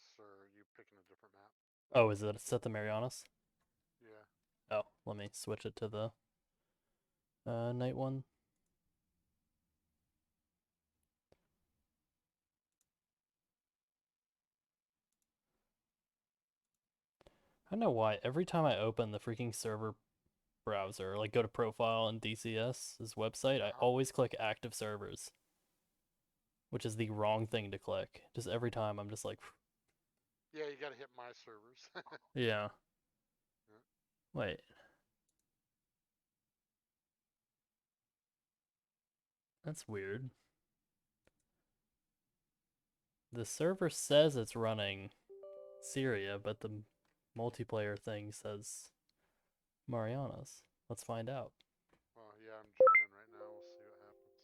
Marianas, or are you picking a different map? Oh, is it set the Marianas? Yeah. Oh, let me switch it to the night one. I don't know why. Every time I open the freaking server browser, like go to profile and DCS's website, I Uh-huh. always click active servers, which is the wrong thing to click. Just every time I'm just like, Yeah, you gotta hit my servers. yeah, Yeah. wait. That's weird. The server says it's running Syria, but the multiplayer thing says Marianas. Let's find out. Well, yeah, I'm joining right now. We'll see what happens.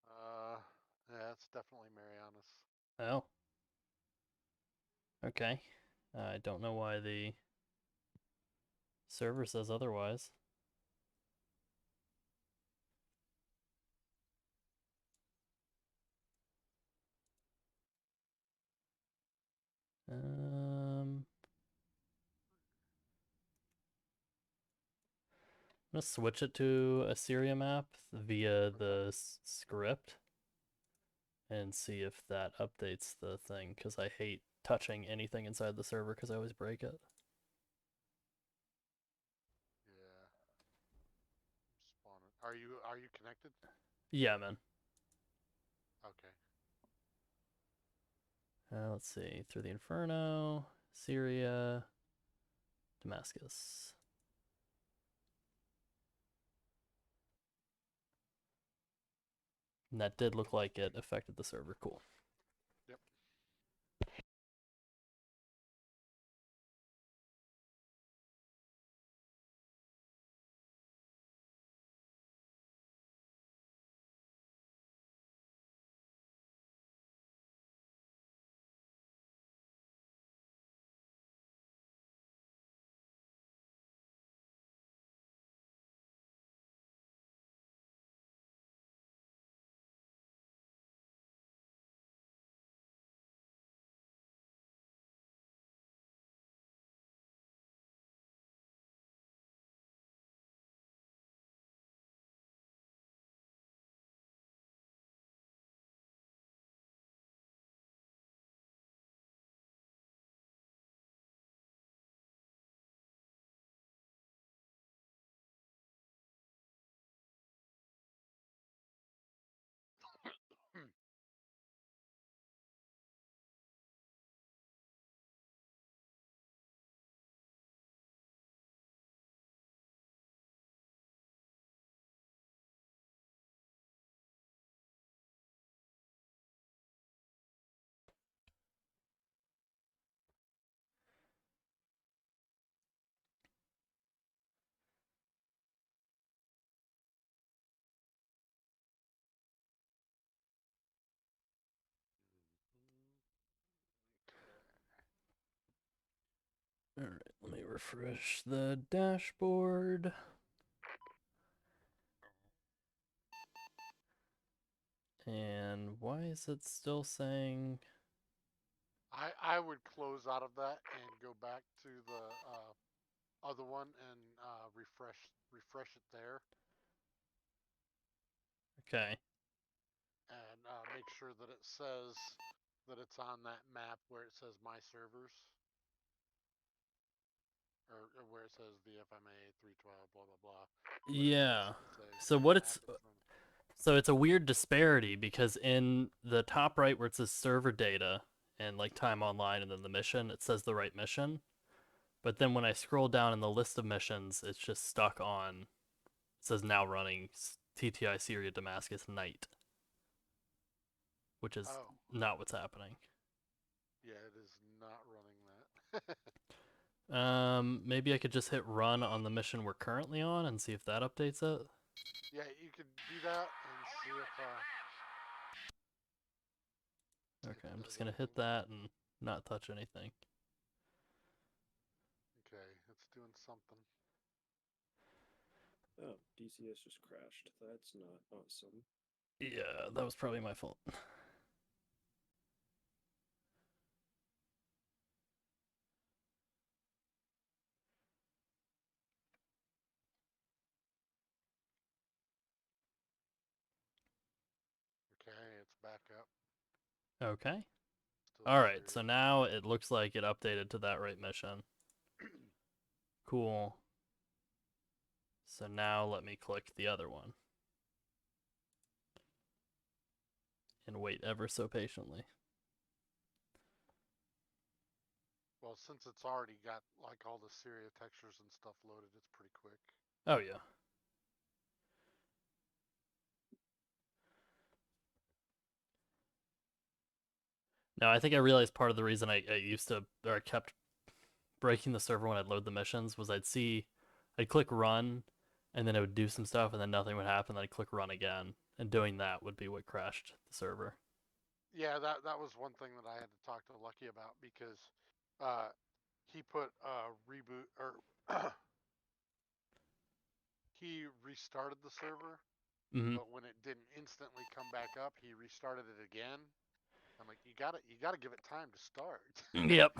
Uh, yeah, it's definitely Marianas. Oh, okay. I don't know why the server says otherwise. I'm gonna switch it to a Syria map via Okay. the script and see if that updates the thing, because I hate touching anything inside the server because I always break it. Yeah. I'm spawning. Are you connected? Yeah, man. Okay. Let's see. Through the Inferno, Syria, Damascus. And that did look like it affected the server. Cool. Yep. All right, let me refresh the dashboard. And why is it still saying? I would close out of that and go back to the other one and refresh it there, Okay. and make sure that it says that it's on that map where it says my servers, or where it says VMFA-312 blah blah blah, whatever it is Yeah. that say So the what map it's is running. so it's a weird disparity because in the top right where it says server data and like time online and then the mission, it says the right mission. But then when I scroll down in the list of missions, it's just stuck on it says now running TTI Syria Damascus night, which is Oh, not what's happening. yeah, it is not running that. Maybe I could just hit run on the mission we're currently on and see if that updates it. Yeah, you could do that and see if Okay, it I'm does just gonna hit anything. that and not touch anything. Okay, it's doing something. Oh, DCS just crashed. That's not awesome. Yeah, that was probably my fault. Okay, it's back up. Okay. Still Alright, so serious. now it looks like it updated to that right mission. Cool. So now let me click the other one. And wait ever so patiently. Well, since it's already got like all the Syria textures and stuff loaded, it's pretty quick. Oh, yeah. Now, I think I realized part of the reason I used to, or I kept breaking the server when I'd load the missions was I'd click run, and then it would do some stuff, and then nothing would happen, then I'd click run again. And doing that would be what crashed the server. Yeah, that was one thing that I had to talk to Lucky about because uh, he put a reboot or he restarted the server, Mm-hmm. but when it didn't instantly come back up, he restarted it again. I'm like, you gotta give it time to start. Yep.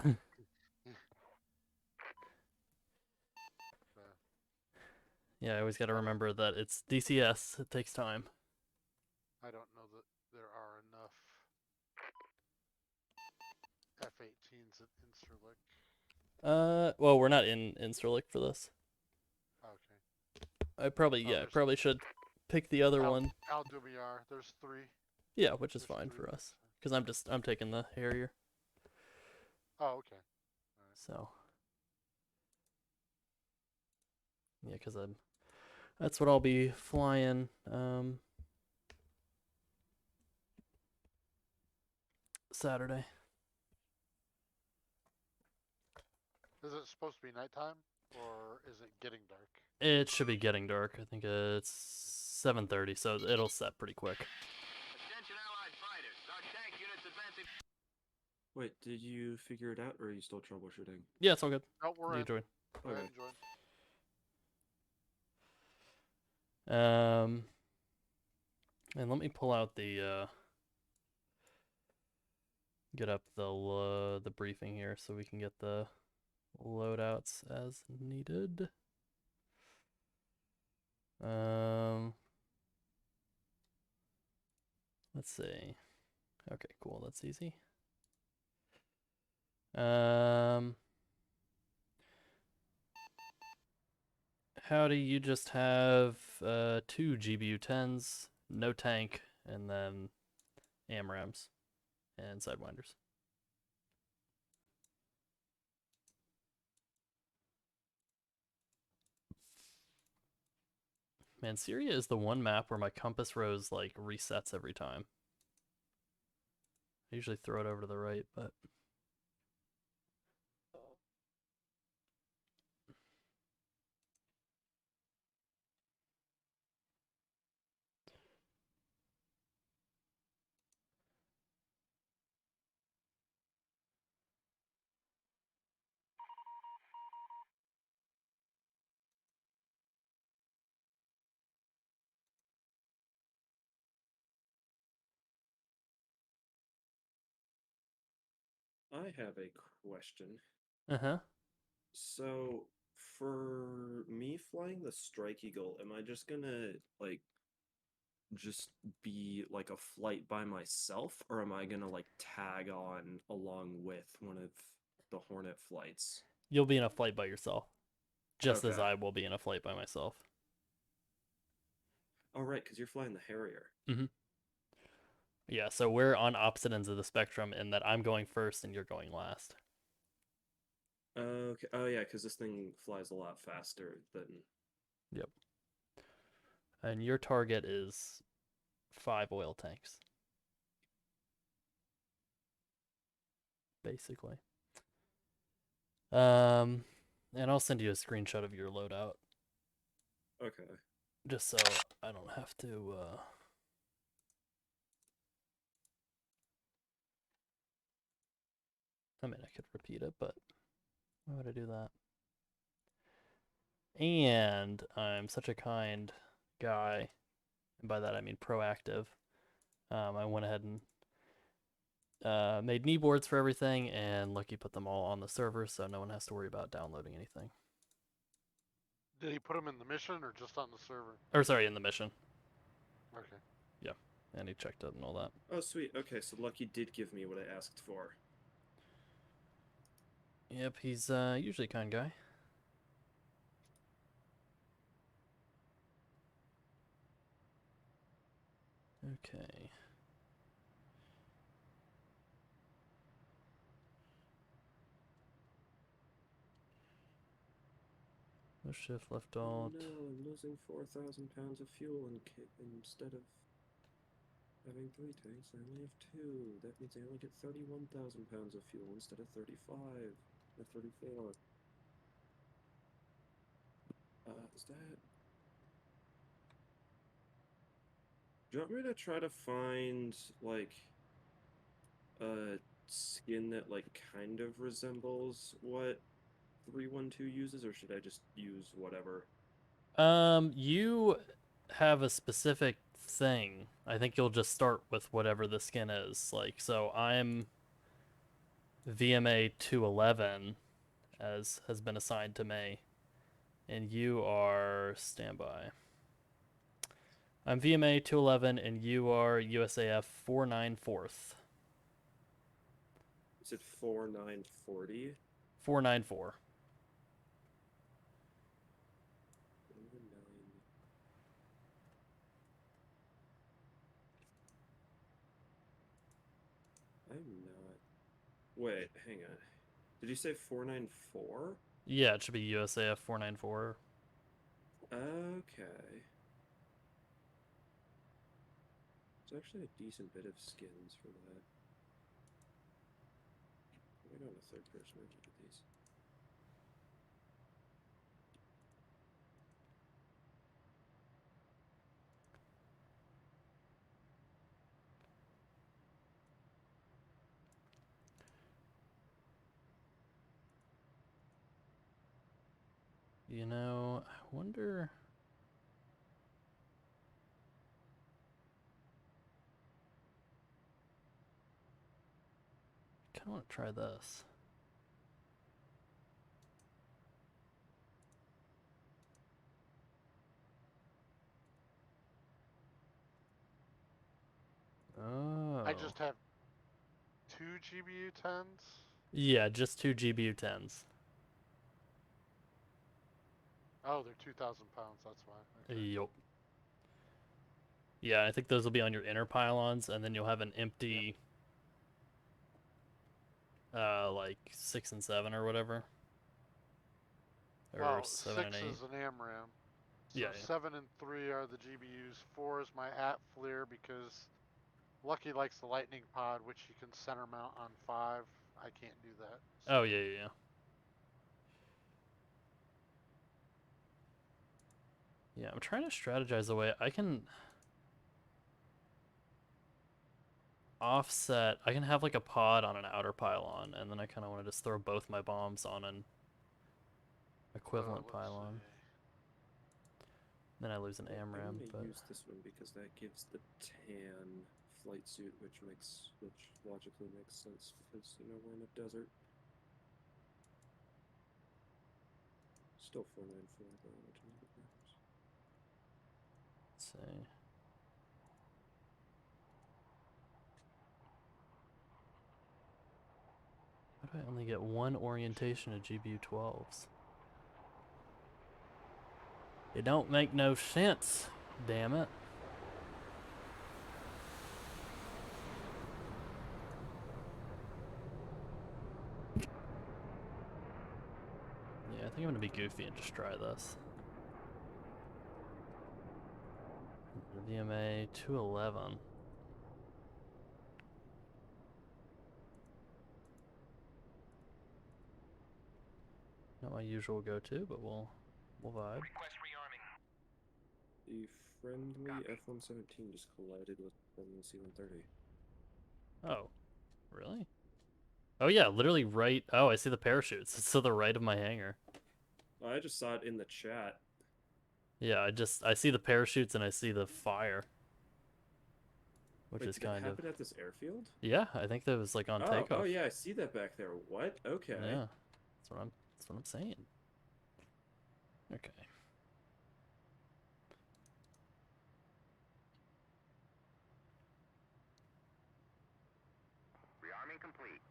uh, Yeah, I always got to I don't remember that it's DCS. It takes time. I don't know that there are enough F-18s at Insterlick. Well, we're not in Insterlick for this. Okay. I Oh, I there's probably should pick the other one. Al Dumiar. There's three. Yeah, which is There's fine three. for us because I'm taking the Harrier. Oh, okay. All right. So yeah, because that's what I'll be flying. Saturday. Is it supposed to be nighttime or is it getting dark? It should be getting dark. I think it's 7:30, so it'll set pretty quick. Attention Allied fighters. Our tank units advancing. Wait, did you figure it out, or are you still troubleshooting? Yeah, it's all good. Oh, we're You in. join. Go ahead Okay. and join. And let me pull out the get up the briefing here so we can get the loadouts as needed. Let's see. Okay, cool. That's easy. Howdy, you just have two GBU-10s, no tank, and then AMRAMs and Sidewinders. Man, Syria is the one map where my compass rose like resets every time. I usually throw it over to the right, but I have a question. uh-huh. So, for me flying the Strike Eagle, am I just gonna, like, just be like a flight by myself, or am I gonna, like, tag on along with one of the Hornet flights? You'll be in a flight by yourself, just as Okay. I will be in a flight by myself. Oh, right, because you're flying the Harrier. Mm-hmm. Yeah, so we're on opposite ends of the spectrum in that I'm going first and you're going last. Okay. Oh, yeah, because this thing flies a lot faster than. Yep. And your target is 5 oil tanks. Basically. And I'll send you a screenshot of your loadout, Okay. just so I don't have to. I mean, I could repeat it, but why would I do that? And I'm such a kind guy, and by that I mean proactive. I went ahead and made knee boards for everything, and Lucky put them all on the server, so no one has to worry about downloading anything. Did he put them in the mission or just on the server? Or sorry, in the mission. Okay. Yeah, and he checked it and all that. Oh, sweet. Okay, so Lucky did give me what I asked for. Yep, he's usually a kind guy. Okay. No shift left Oh alt. no, I'm losing 4,000 pounds of fuel instead of having 3 tanks. I only have 2. That means I only get 31,000 pounds of fuel instead of 35 or 34. Is that? Do you want me to try to find like a skin that like kind of resembles what 312 uses, or should I just use whatever? You have a specific thing. I think you'll just start with whatever the skin is. Like, so I'm VMA-211, as has been assigned to me, and you are standby. I'm VMA-211, and you are USAF 494th. Is it 4940? 494. 49. I'm not. Wait, hang on. Did you say 494? Yeah, it should be USAF 494. Okay. There's actually a decent bit of skins for that. Wait on a third person, I look at these. You know, I wonder. I kind of want to try this. Oh. I just have 2 GBU 10s. Yeah, just 2 GBU 10s. Oh, they're 2,000 pounds. That's why. Okay. Yup. Yeah, I think those will be on your inner pylons, and then you'll have an empty, like 6 and 7 or whatever, or Well, 7 and 6 8. is an AMRAM. So Yeah, yeah. 7 and 3 are the GBUs. 4 is my AT-FLIR because Lucky likes the lightning pod, which you can center mount on 5. I can't do that. Oh yeah, yeah, yeah. Yeah, I'm trying to strategize the way I can offset. I can have like a pod on an outer pylon, and then I kind of want to just throw both my bombs on an equivalent Let's pylon. see. Then I lose an I'm AMRAM, gonna but use this one because that gives the tan flight suit, which logically makes sense because we're in a desert. Still 494 though, which is what matters. let's see. Why do I only get one orientation of GBU 12s? It don't make no sense, damn it. Yeah, I think I'm gonna be goofy and just try this. The VMA 211. No, my usual go-to, but we'll vibe. Request rearming. The friendly F-117 just collided with friendly C-130. Oh, really? Oh yeah, literally right. Oh, I see the parachutes. It's to the right of my hangar. Oh, I just saw it in the chat. Yeah, I see the parachutes and I see the fire, which Wait, is did that kind of. happen at this airfield? Yeah, I think that was like on Oh, takeoff. oh yeah, I see that back there. What? Okay. Yeah, that's what I'm saying. Okay. Rearming complete.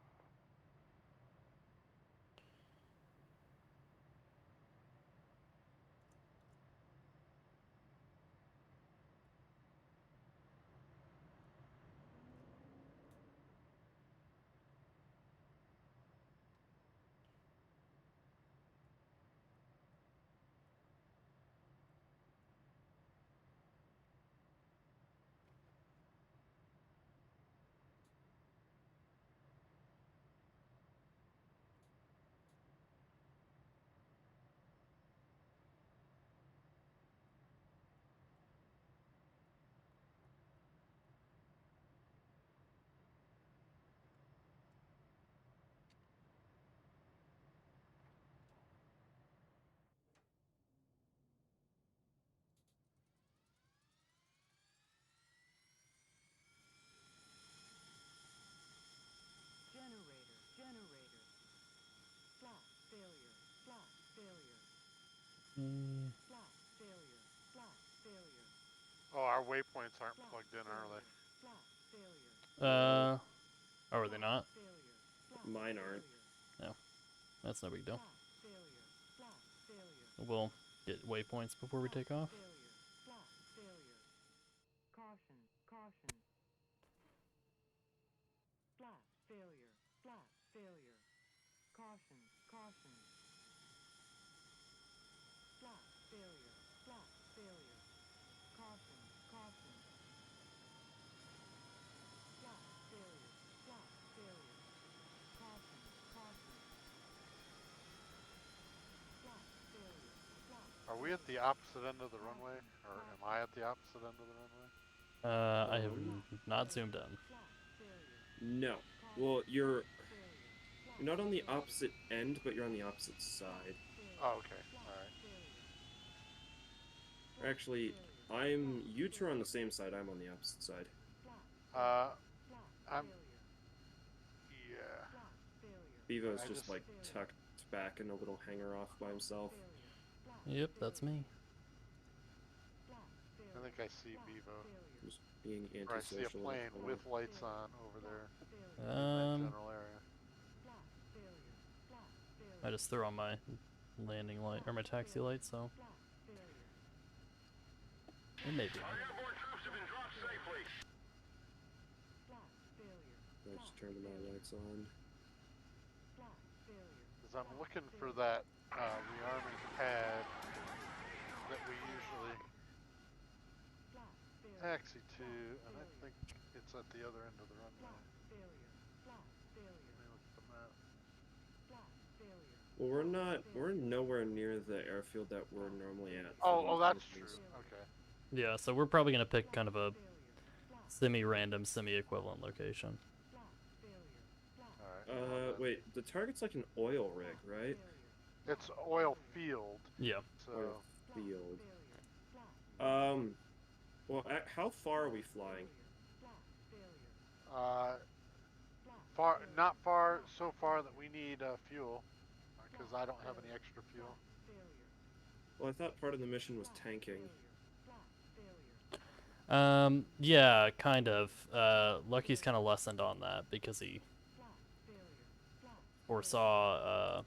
Generator. Flash failure. Flash failure. Mm, Flash failure. Flash failure. Oh, our waypoints aren't Flash plugged in, are they? failure. Flash failure. oh, are they not? Failure. Flash Mine aren't. failure. That's no big deal. Flash failure. Flash failure. We'll get waypoints before we take off. Failure. Flash failure. Caution. Caution. Flash failure. Flash failure. Caution. Caution. Flash failure. Flash failure. Caution. Caution. Flash failure. Flash failure. Caution. Caution. Flash failure. Flash Are we at the opposite end of the runway, or am I at the opposite end of the runway? I have not zoomed in. Flash failure. No. Well, you're not on the opposite end, but you're on the opposite side. Oh, okay. All right. Actually, you two are on the same side. I'm on the opposite side. I'm. Yeah. Bevo's I just just- like tucked back in a little hangar off by himself. Yep, that's me. I think I see Bevo. Just being Or I see a antisocial. plane with lights on over there in that Um, general area. I just threw on my landing light or my taxi light, so it may be. Our airborne troops have been dropped safely. I just turned my lights on. Because I'm looking for that rearming pad that we usually taxi to, and I think it's at the other end of the runway. Let me look at the map. Well, we're nowhere near the airfield that we're normally at. for Oh, these that's true. missions. Okay. Yeah, so we're probably gonna pick kind of a semi-random, semi-equivalent location. Alright. Wait, the target's like an oil rig, right? It's oil field, Yeah. so Oil field. Well, how far are we flying? not far, so far that we need fuel, because I don't have any extra fuel. Well, I thought part of the mission was tanking. Yeah, kind of. Lucky's kind of lessened on that because he foresaw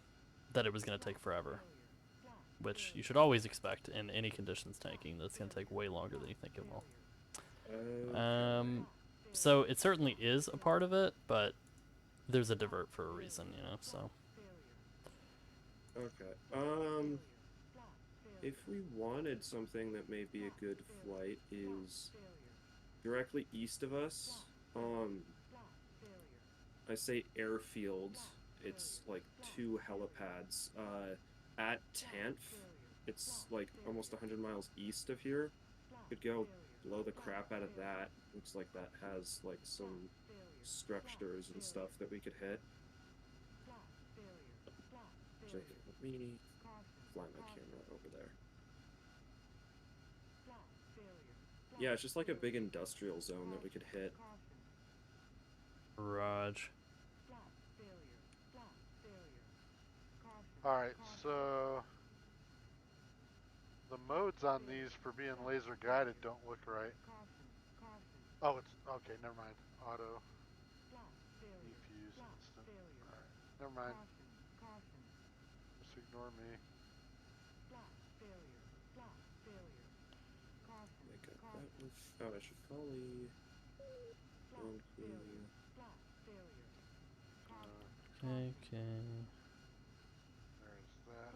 that it was going to take forever, which you should always expect in any conditions tanking. That's going to take way longer than you think it will. So it certainly is a part of it, but there's a divert for a reason, you know. So Okay. If we wanted something that may be a good flight is directly east of us. I say airfield. It's like 2 helipads. 10th. It's like almost 100 miles east of here. Could go blow the crap out of that. Looks like that has like some structures and stuff that we could hit. Actually, let me fly my camera over there. Yeah, it's just like a big industrial zone that we could hit. Raj. All right, so the modes on these for being laser guided don't look right. Oh, it's okay. Never mind. Auto, defuse, instant. All right, never mind. Just ignore me. I got that one. Oh, I should probably. Okay. There's that. I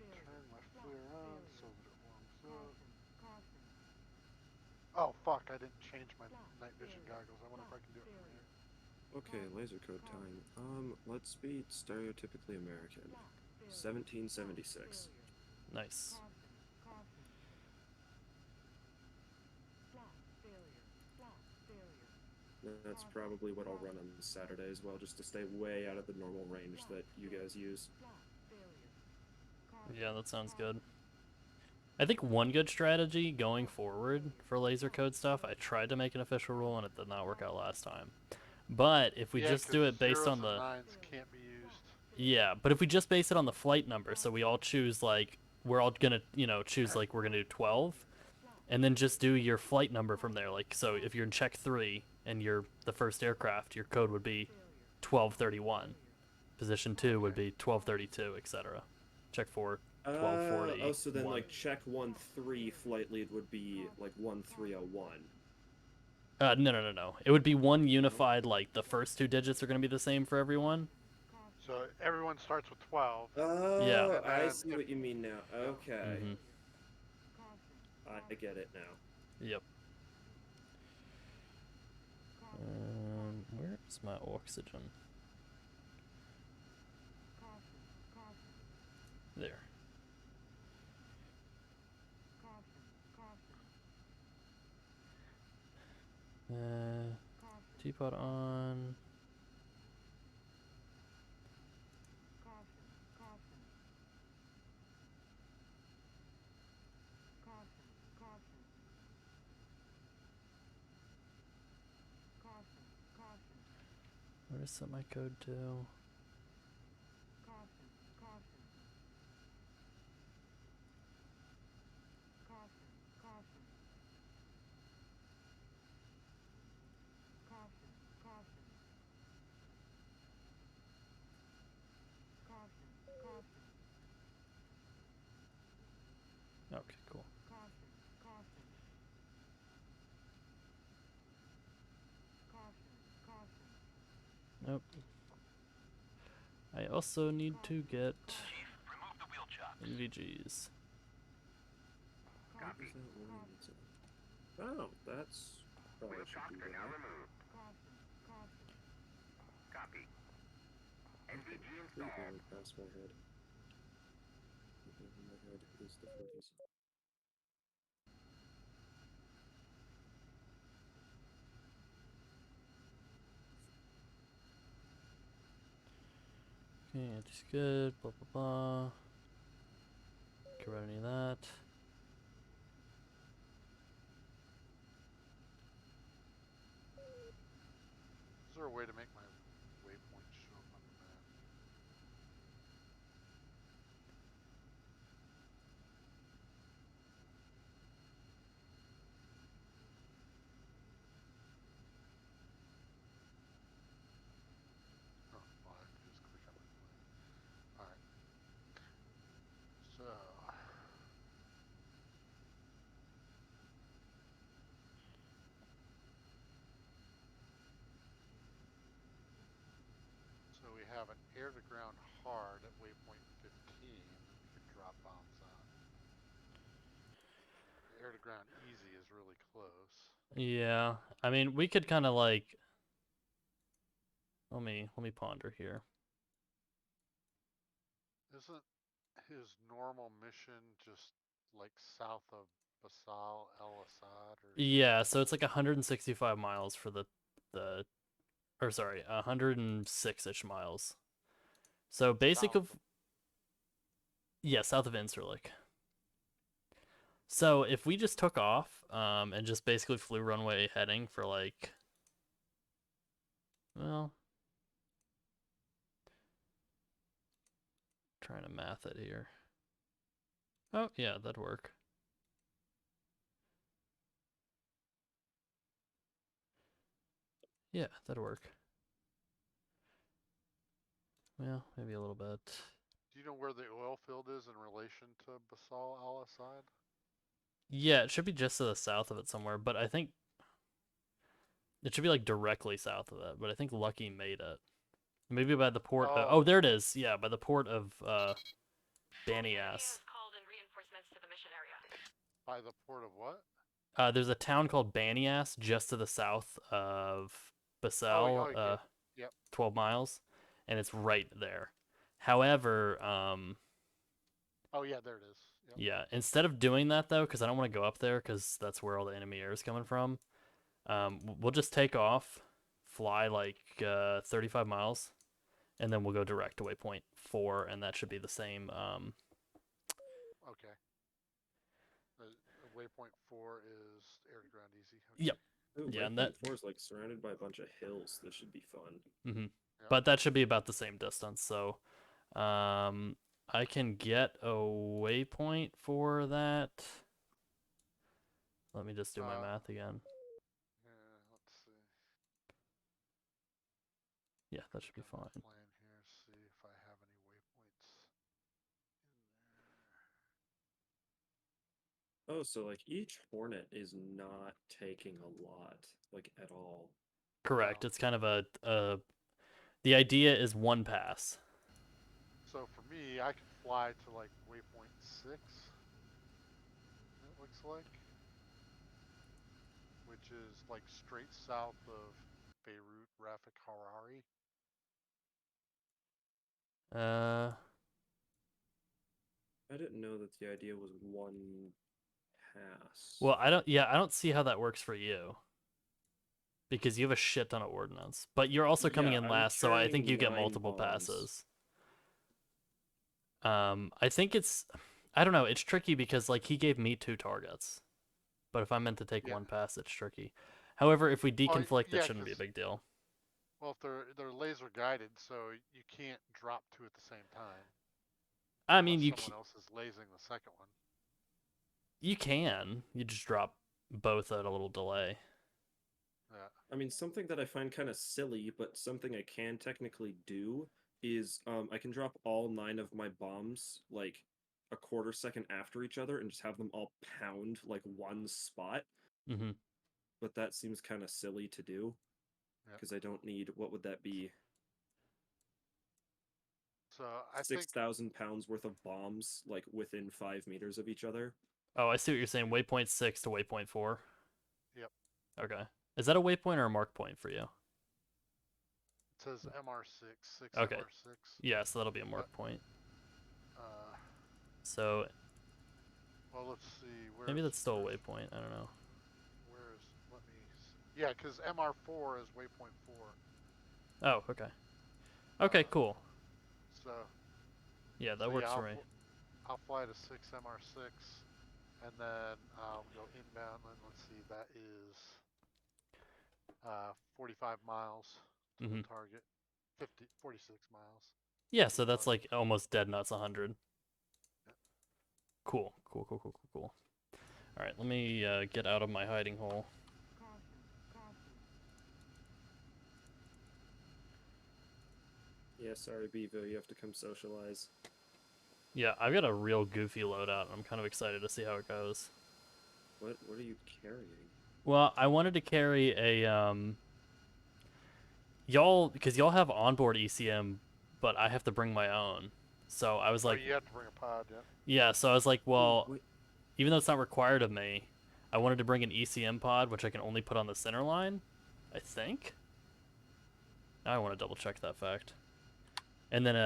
need to turn my flare on so that it warms up. Oh fuck! I didn't change my night vision goggles. I wonder if I can do it from here. Okay, laser code time. Let's be stereotypically American. 1776. Nice. That's probably what I'll run on Saturday as well, just to stay way out of the normal range that you guys use. Yeah, that sounds good. I think one good strategy going forward for laser code stuff, I tried to make an official rule and it did not work out last time. But if we Yeah, just 'cause do it based zeros on and the nines can't be used. Yeah, but if we just base it on the flight number, so we all choose like we're all gonna, choose like we're gonna do 12, and then just do your flight number from there. Like, so if you're in check 3 and you're the first aircraft, your code would be 1231. Position 2 would be 1232, etc. Check 4, 1240. Oh, so then like check 1-3 flight lead would be like 1301. No. It would be one unified. Like the first two digits are gonna be the same for everyone. So everyone starts with 12. Oh, Yeah. I see what you mean now. Okay. Mm-hmm. I get it now. Yep. Where's my oxygen? There. Teapot on. Where does set my code to? Okay, cool. Nope. I also need to get Remove the wheel chocks. NVGs. Copy. Oh, that's probably Wheel should chocks be are now there. removed. Copy. NVG Completely installed. went past my head. In my head is the 40s. Okay, it's good. Blah blah blah. Get rid of any of that. Is there a way to make my waypoint show up on the map? Oh, well, I can just click on my plane. Alright. So. So we have an air-to-ground hard at waypoint 15 that we could drop bombs on. Air-to-ground easy is really close. Yeah, I mean we could kind of like. Let me ponder here. Isn't is normal mission just like south of Basal El Assad or Yeah, so it's like 165 miles for the or sorry, 106-ish miles. So basic south of yeah, south of Incirlik. So if we just took off, and just basically flew runway heading for like, well, trying to math it here. Oh yeah, that'd work. Yeah, that'd work. Well, maybe a little bit. Do you know where the oil field is in relation to Basal Al Assad? Yeah, it should be just to the south of it somewhere, but I think it should be like directly south of it. But I think Lucky made it. Maybe by the port. Oh, there it is. Yeah, by the port of Banias. By the port of what? There's a town called Banias just to the south of Basel, Okay. Yep. 12 miles, and it's right there. However, Oh yeah, there it is. Yep. yeah, instead of doing that though, because I don't want to go up there because that's where all the enemy air is coming from, we'll just take off, fly like 35 miles, and then we'll go direct to waypoint 4, and that should be the same. Okay. Waypoint 4 is air to ground easy. Okay. Yep. Ooh, Yeah, and Waypoint that 4 is like surrounded by a bunch of hills. This should be fun. Mm-hmm. Yep. But that should be about the same distance. So, I can get a waypoint for that. Let me just do my math again. Yeah, let's see. Yeah, that should be Got my fine. plan here. See if I have any waypoints in there. Oh, so like each Hornet is not taking a lot, like at all. Correct. No. It's kind of the idea is one pass. So for me, I could fly to like waypoint 6. It looks like, which is like straight south of Beirut, Rafik Harari. I didn't know that the idea was one pass. Well, I don't see how that works for you. Because you have a shit ton of ordnance. But you're also coming Yeah, in I'm last, so I think carrying you get 9 multiple bombs. passes. I think I don't know, it's tricky because like he gave me 2 targets. But if I'm meant to take Yeah. one pass, it's tricky. However, if we deconflict, yeah, it shouldn't be a big deal. Well, if they're laser guided, so you can't drop 2 at the same time. I mean, unless someone else is lasing the second one. you can. You just drop both at a little delay. Yeah. I mean, something that I find kind of silly, but something I can technically do is I can drop all 9 of my bombs like a quarter second after each other and just have them all pound like one spot. Mm-hmm. But that seems kind of silly to do because I don't need, what would that be? So I 6,000 pounds worth of bombs like within 5 meters of each other. Oh, I see what you're saying. Waypoint 6 to waypoint 4. Yep. Okay. Is that a waypoint or a mark point for you? It says MR6, 6 Okay. MR6. Yeah, so that'll be a mark point. Uh, So well, let's see. maybe that's still a waypoint. I don't know. Let me see. Yeah, because MR4 is waypoint 4. Oh, okay. Okay, cool. So. Yeah, that works yeah, for me. I'll fly to 6 MR6, and then I'll go inbound. And let's see, that is 45 miles to the target. 46 miles. Yeah, so that's like almost dead nuts 100. Yep. Cool. All right, let me get out of my hiding hole. Yeah, sorry, Bevo, you have to come socialize. Yeah, I've got a real goofy loadout. I'm kind of excited to see how it goes. What are you carrying? Well, I wanted to carry a because y'all have onboard ECM, but I have to bring my own. So I was like, you have to bring a pod, yeah. Yeah, so I was like, well, even though it's not required of me, I wanted to bring an ECM pod, which I can only put on the center line, I think. Now I want to double check that fact. And then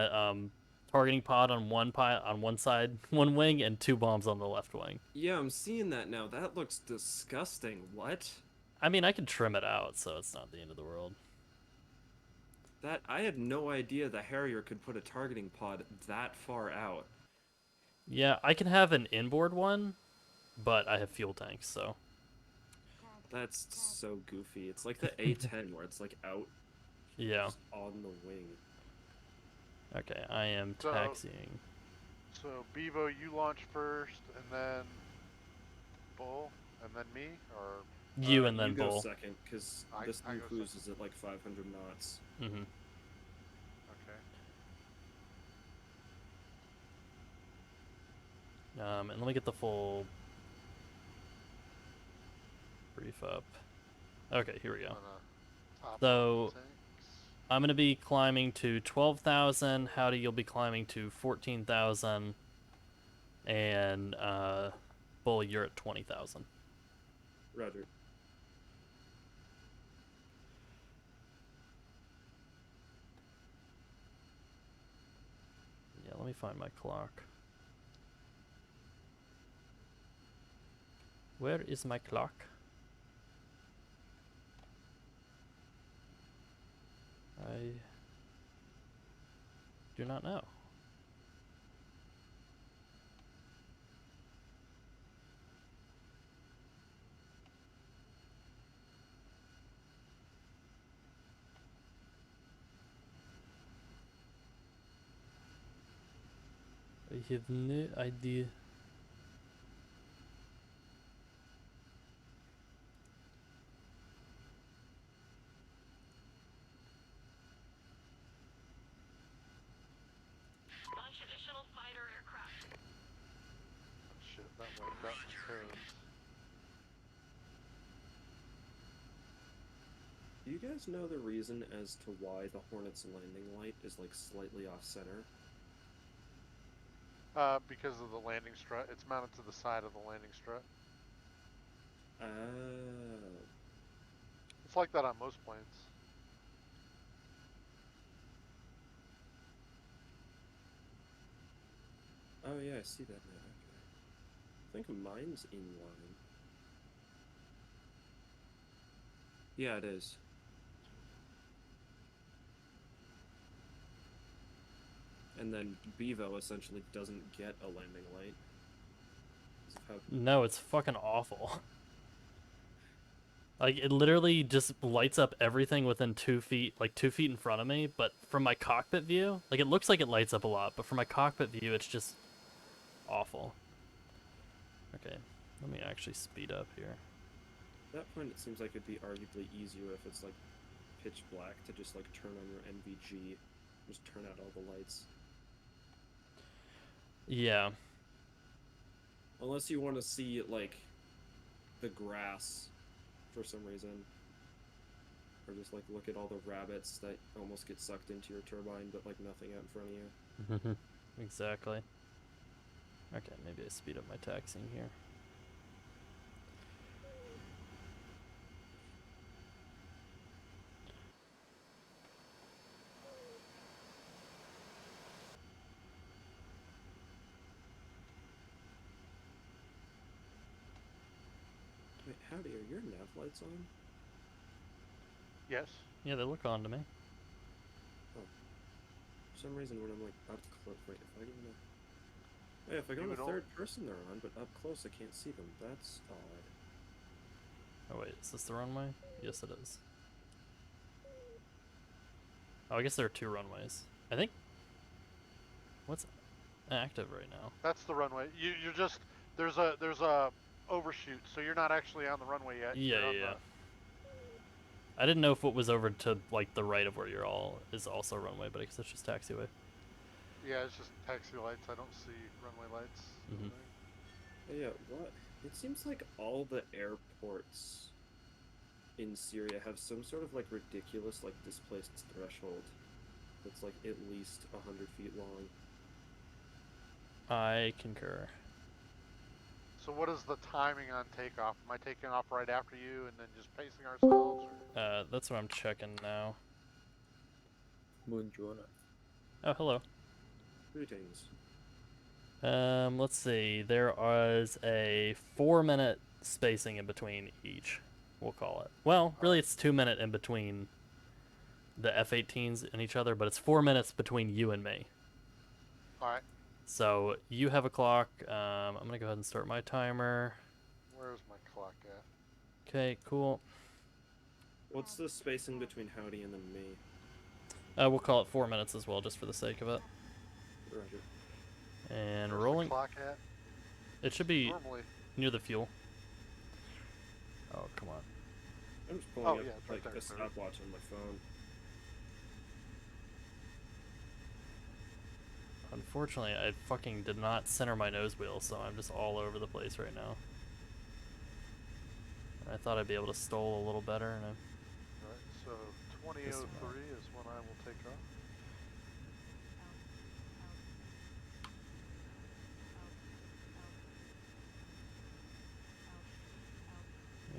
targeting pod on one side, one wing, and 2 bombs on the left wing. Yeah, I'm seeing that now. That looks disgusting. What? I mean, I could trim it out, so it's not the end of the world. That I had no idea the Harrier could put a targeting pod that far out. Yeah, I can have an inboard one, but I have fuel tanks, so. That's so goofy. It's like the A10 where it's like out Yeah. just on the wing. Okay, I am So- taxiing. So Bevo, you launch first, and then Bull, and then me, or You and then you go Bull. second, because I this new go cruise is at like 500 knots. Mm-hmm. okay. And let me get the full brief up. Okay, here we go. On top So- of the tanks. I'm going to be climbing to 12,000. Howdy, you'll be climbing to 14,000. And Bull, you're at 20,000. Roger. Yeah, let me find my clock. Where is my clock? I do not know. I have no idea. Launch additional fighter aircraft. Shit, that wiped out my toes. Do you guys know the reason as to why the Hornet's landing light is like slightly off center? Because of the landing strut. It's mounted to the side of the landing strut. Oh. It's like that on most planes. Oh yeah, I see that now. Okay. I think mine's in line. Yeah, it is. And then Bevo essentially doesn't get a landing light. 'Cause of how- No, it's fucking awful. Like, it literally just lights up everything within 2 feet, like 2 feet in front of me, but from my cockpit view, like, it looks like it lights up a lot, but from my cockpit view, it's just awful. Okay, let me actually speed up here. At that point, it seems like it'd be arguably easier if it's like pitch black to just like turn on your NVG, just turn out all the lights. Yeah, Unless you want to see like the grass for some reason, or just like look at all the rabbits that almost get sucked into your turbine, but like nothing out in front of you. exactly. Okay, maybe I speed up my taxiing here. Wait, howdy, are your nav lights on? Yes. Yeah, they look on to me. For some reason, when I'm like up close, wait, if I go in the, yeah, if I go You in would the al- third person, they're on, but up close, I can't see them. That's odd. Oh wait, is this the runway? Yes, it is. Oh, I guess there are 2 runways. I think. What's active right now? That's the runway. You're just there's a overshoot, so you're not actually on the runway yet. Yeah, You're on yeah. I didn't know if what was over to like the right of where you're all is also runway, but I guess it's just taxiway. Yeah, it's just taxi lights. I don't see runway lights. Mhm. Oh, yeah, what? It seems like all the airports in Syria have some sort of like ridiculous like displaced threshold that's like at least 100 feet long. I concur. So what is the timing on takeoff? Am I taking off right after you and then just pacing ourselves? Or? That's what I'm checking now. Buongiorno. Oh, hello. Greetings. Let's see. There was a 4-minute spacing in between each. We'll call it. Well, really, it's 2 minute in between the F-18s and each other, but it's 4 minutes between you and me. All right. So you have a clock. I'm gonna go ahead and start my timer. Where's my clock at? Okay, cool. What's the spacing between Howdy and then me? We'll call it 4 minutes as well, just for the sake of it. Roger. And Where's rolling. the clock at? It should be Normally. near the fuel. Oh, come on. I'm just pulling Oh, up yeah, it's right like there, a sir. stopwatch on my phone. Unfortunately, I fucking did not center my nose wheel, so I'm just all over the place right now. I thought I'd be able to stall a little better, and All right. So 2003 is when I will take off.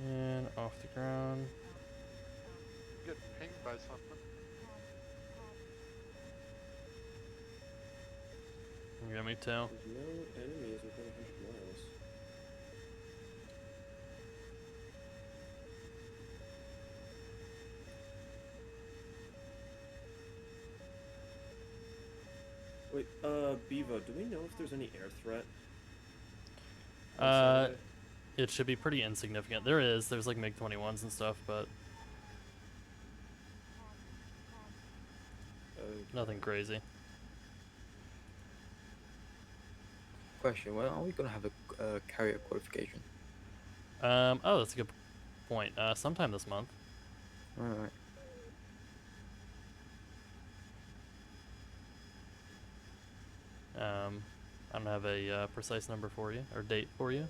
and off the ground. I'm getting pinged by something. Yeah, me too. There's no enemies within 100 miles. Wait, Bevo, do we know if there's any air threat? on Saturday? It should be pretty insignificant. There's like MiG-21s and stuff, but nothing crazy. Question: when are we gonna have a carrier qualification? Oh, that's a good point. Sometime this month. All right. I don't have a precise number for you or date for you.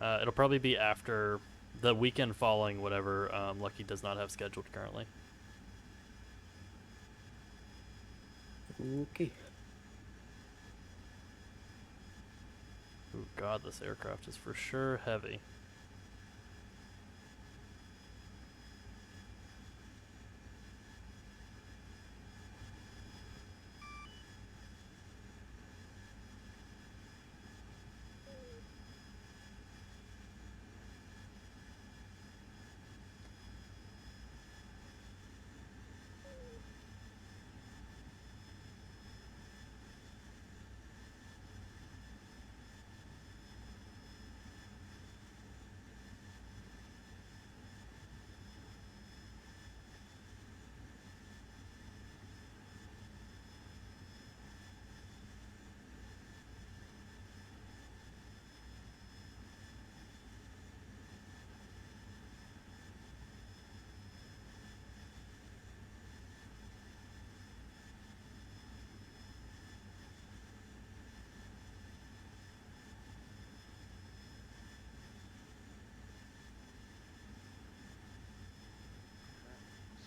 It'll probably be after the weekend following whatever Lucky does not have scheduled currently. Okay. Ooh, God, this aircraft is for sure heavy.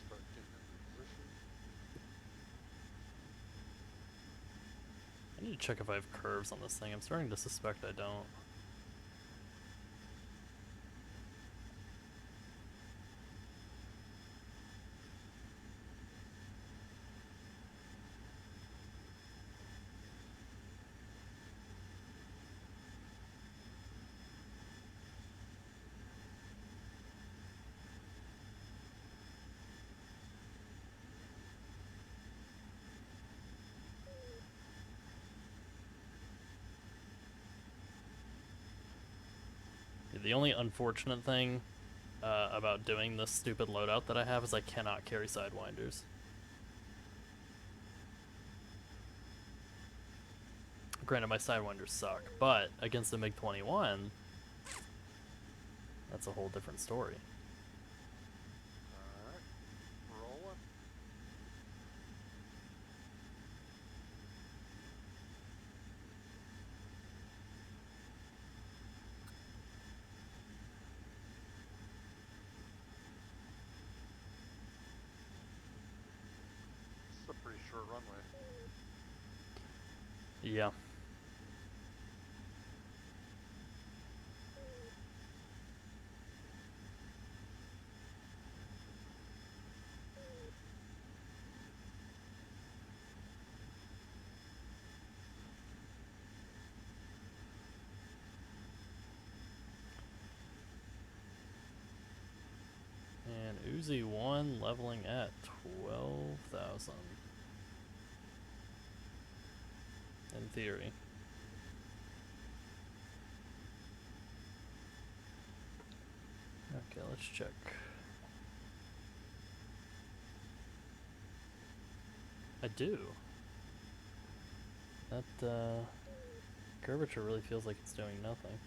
Start getting into position. I need to check if I have curves on this thing. I'm starting to suspect I don't. The only unfortunate thing about doing this stupid loadout that I have is I cannot carry sidewinders. Granted, my sidewinders suck, but against a MiG-21, that's a whole different story. All right. Rolling. This is a pretty short runway. Yeah. Uzi 1 leveling at 12,000. In theory. Okay, let's check. I do. That curvature really feels like it's doing nothing.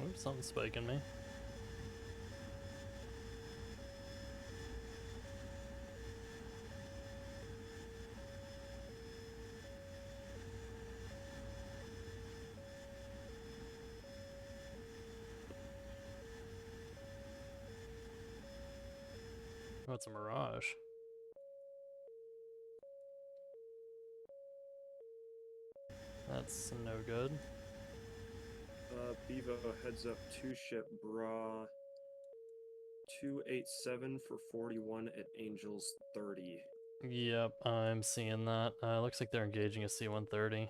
Oops, something's spiking me. Oh, it's a mirage. That's no good. Bevo, heads up, 2-ship, bra. 287 for 41 at Angels 30. Yep, I'm seeing that. Looks like they're engaging a C-130.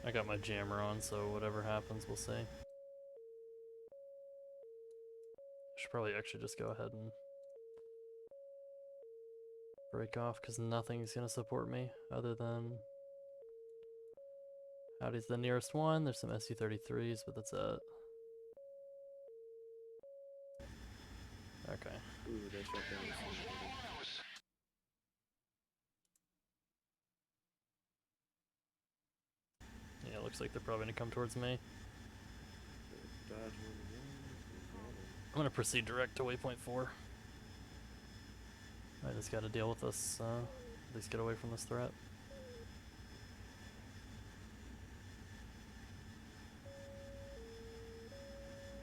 I got my jammer on, so whatever happens, we'll see. Should probably actually just go ahead and break off, because nothing's gonna support me other than Howdy's the nearest one. There's some SU-33s, but that's it. Okay. Ooh, they shut down the C-130. Yeah, looks like they're probably gonna come towards me. Dodge 1-1. I'm gonna proceed direct to waypoint 4. I just gotta deal with this, at least get away from this threat.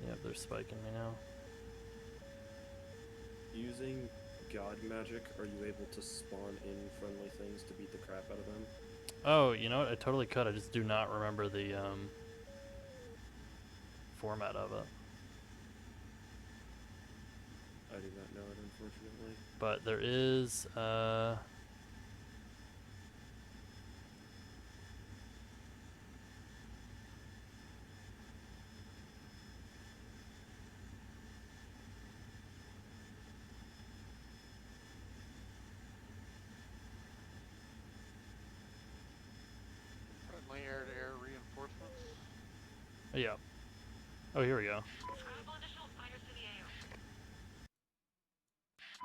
Yep, they're spiking me now. Using God magic, are you able to spawn in friendly things to beat the crap out of them? Oh, you know what? I totally could. I just do not remember the format of it. I do not know it, unfortunately. But there is Friendly air-to-air reinforcements. yeah. Oh, here we go. Scrapple additional fighters to the AO.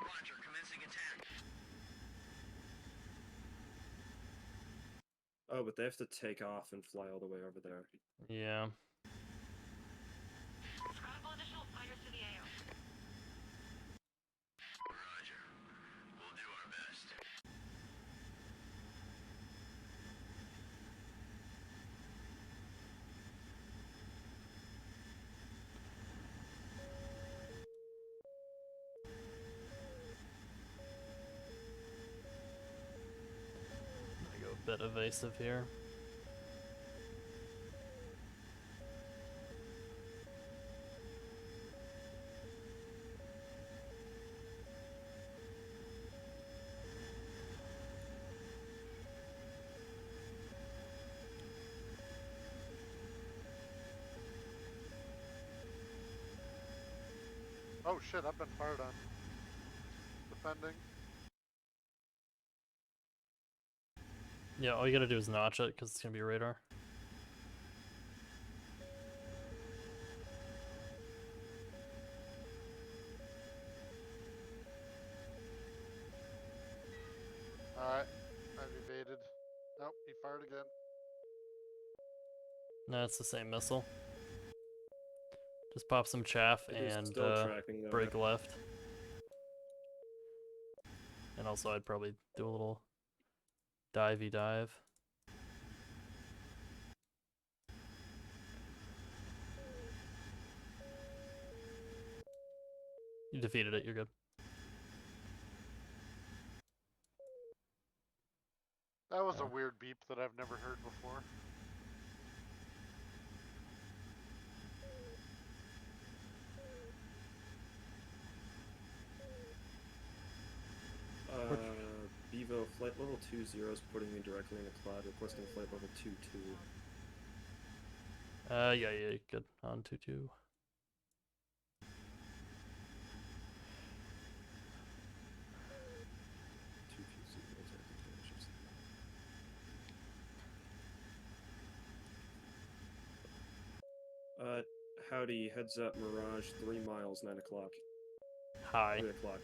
Roger, commencing attack. Oh, but they have to take off and fly all the way over there. Yeah. Scrapple additional fighters to the AO. Roger. We'll do our best. bit evasive here. Oh shit, I've been fired on. Defending. Yeah, all you gotta do is notch it because it's gonna be radar. Alright, I've evaded. Nope, he fired again. No, it's the same missile. Just pop some chaff It is and still tracking though. break left. And also, I'd probably do a little divey dive. You defeated it, you're good. That was a Oh. weird beep that I've never heard before. Bevo, flight level 20 is putting me directly in a cloud, requesting flight level 22. Yeah, good. On 2-2. Howdy, heads up, Mirage, 3 miles, 9 o'clock. Hi. 3 o'clock.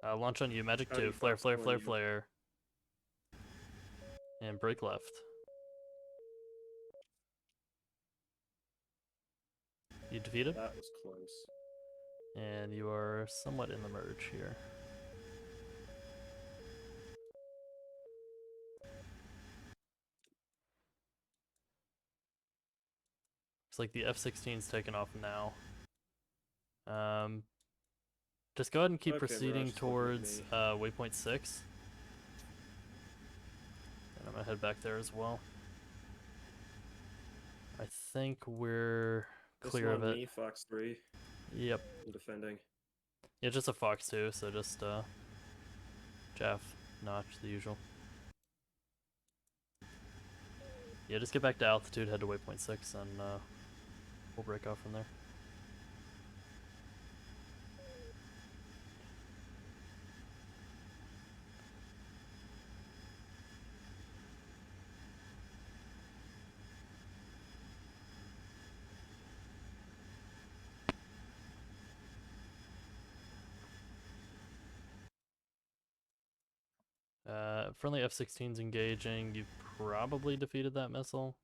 Launch on you, Magic Howdy, 2, flare, Fox flare, 20, flare, you- flare. And break left. You defeated? That was close. And you are somewhat in the merge here. Looks like the F-16's taken off now. Just go ahead and keep Okay, proceeding Mirage is looking at towards me. waypoint 6. And I'm gonna head back there as well. I think we're This clear of one, it. me, Fox 3. Yep. I'm defending. Yeah, just a Fox 2, so just Jeff, notch, the usual. Yeah, just get back to altitude, head to waypoint 6, and we'll break off from there. Friendly F-16's engaging. You've probably defeated that missile.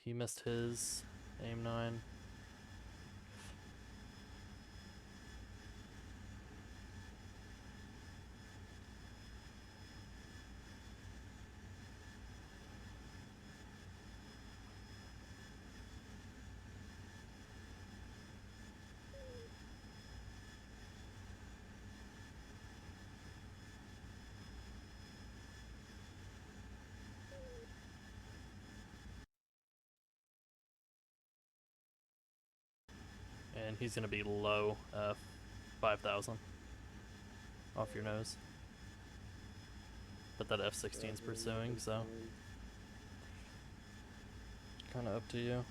He missed his aim 9. And he's gonna be low, 5,000 off your nose. But that F-16's pursuing, so kind of up to you.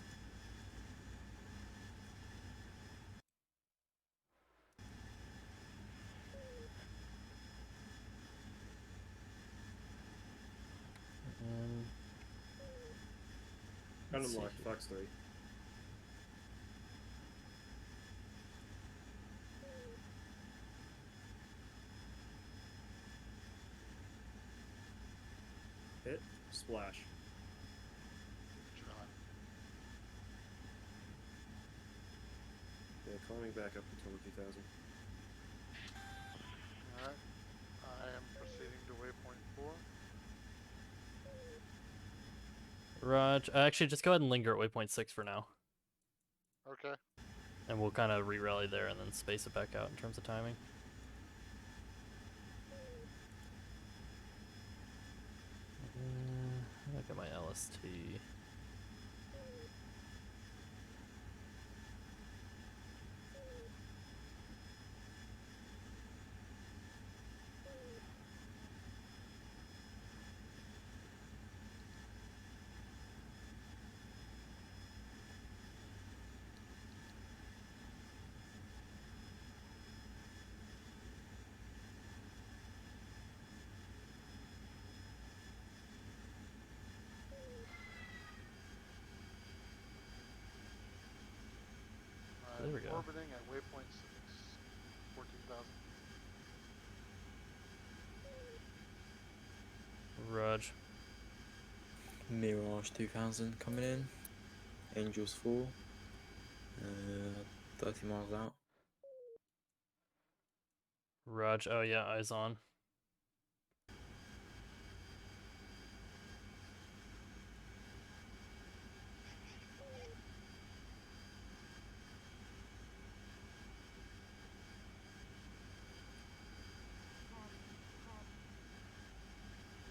And Got let's him see locked, here. Fox 3. Hit, splash. John. Yeah, calling back up to 20,000. Alright. I am proceeding to waypoint 4. Raj, actually, just go ahead and linger at waypoint 6 for now. Okay. And we'll kind of re-rally there and then space it back out in terms of timing. to my LST. There we go. Orbiting at waypoint 6, 14,000 feet. Raj. Mirage 2000 coming in. Angels 4. 30 miles out. Raj. Oh yeah, eyes on.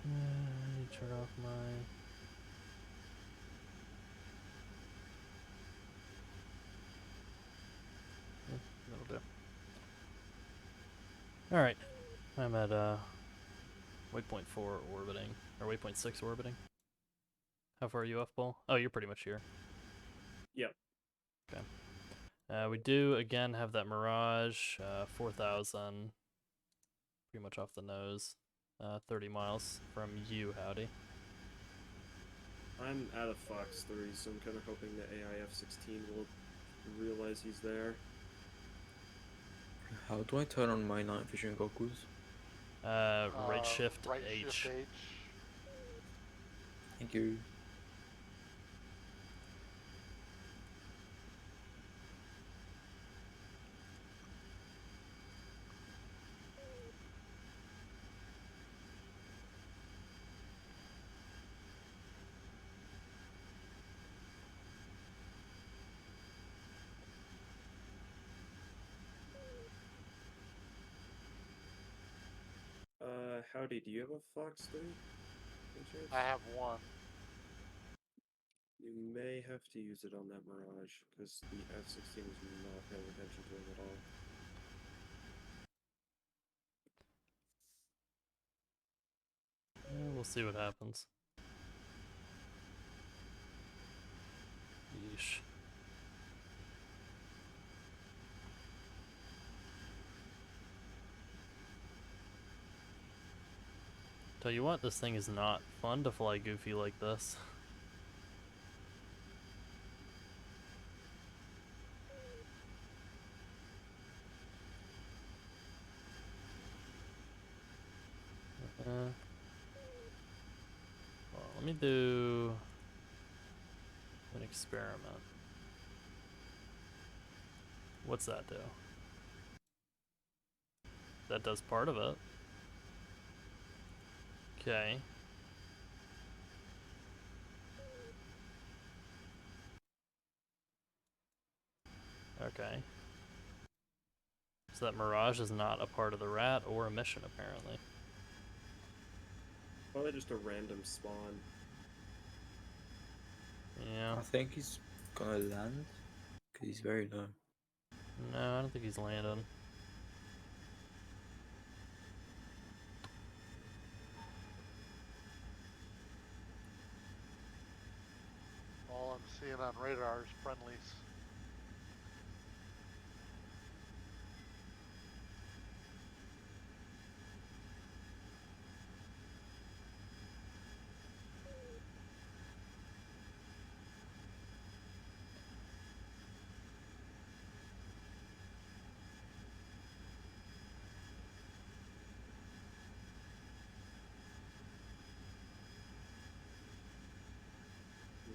I need to turn off my. That'll do. All right, I'm at waypoint 4 orbiting, or waypoint 6 orbiting. How far are you off, Bull? Oh, you're pretty much here. Yep. Okay. We do again have that Mirage, 4,000, pretty much off the nose, 30 miles from you, Howdy. I'm out of Fox 3, so I'm kind of hoping the AIF-16 will realize he's there. How do I turn on my night vision goggles? Right shift right H. shift H. Thank you. Howdy, do you have a Fox 3? I have one. You may have to use it on that Mirage, because the F-16 is not paying attention to him at all. We'll see what happens. Yeesh. Tell you what, this thing is not fun to fly goofy like this. Well, let me do an experiment. What's that do? That does part of it. Okay. Okay. So that Mirage is not a part of the rat or a mission, apparently. Probably just a random spawn. Yeah. I think he's gonna land, because he's very low. No, I don't think he's landed. All I'm seeing on radar is friendlies.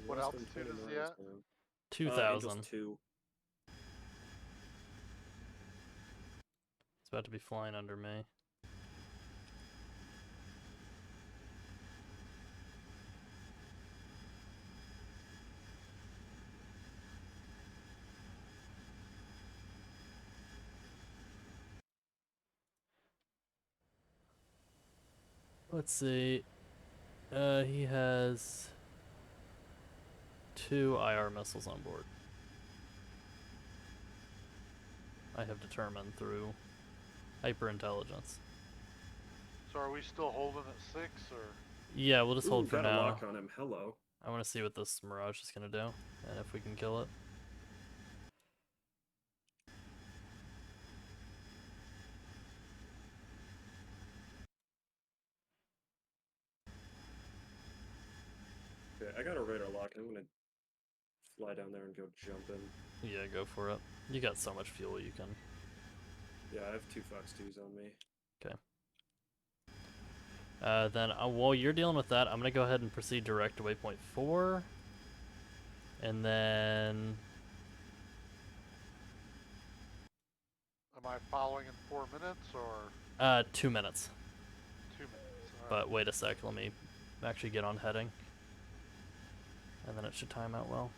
What Less than altitude 20 is he miles at? now. 2,000. Angels 2. It's about to be flying under me. Let's see. He has 2 IR missiles on board. I have determined through hyperintelligence. So are we still holding at 6 or? Yeah, we'll just Ooh, hold for got a now. lock on him. Hello. I want to see what this Mirage is going to do, and if we can kill it. Okay, I got a radar lock. I'm gonna fly down there and go jumping. Yeah, go for it. You got so much fuel you can. Yeah, I have 2 Fox 2s on me. Then while you're dealing with that, I'm going to go ahead and proceed direct to waypoint 4. And then... Am I following in 4 minutes or? 2 minutes. 2 minutes. All right. But wait a sec, let me actually get on heading. And then it should time out well.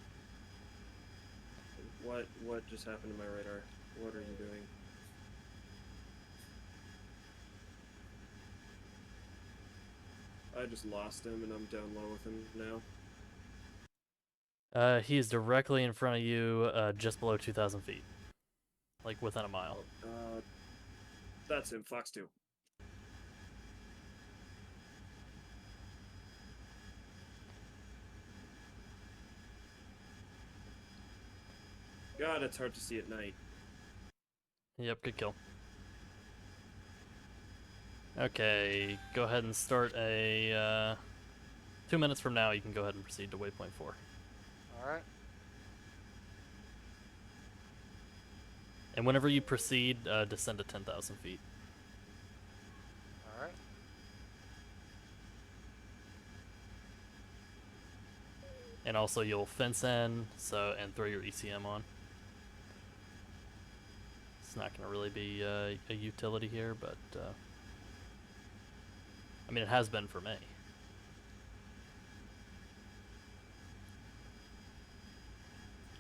What just happened to my radar? What are you doing? I just lost him and I'm down low with him now. He is directly in front of you, just below 2,000 feet. Like within a mile. That's him, Fox 2. God, it's hard to see at night. Yep, good kill. Okay, go ahead and start a... 2 minutes from now, you can go ahead and proceed to waypoint 4. Alright. And whenever you proceed, descend to 10,000 feet. Alright. And also you'll fence in, and throw your ECM on. It's not going to really be a utility here, but I mean, it has been for me.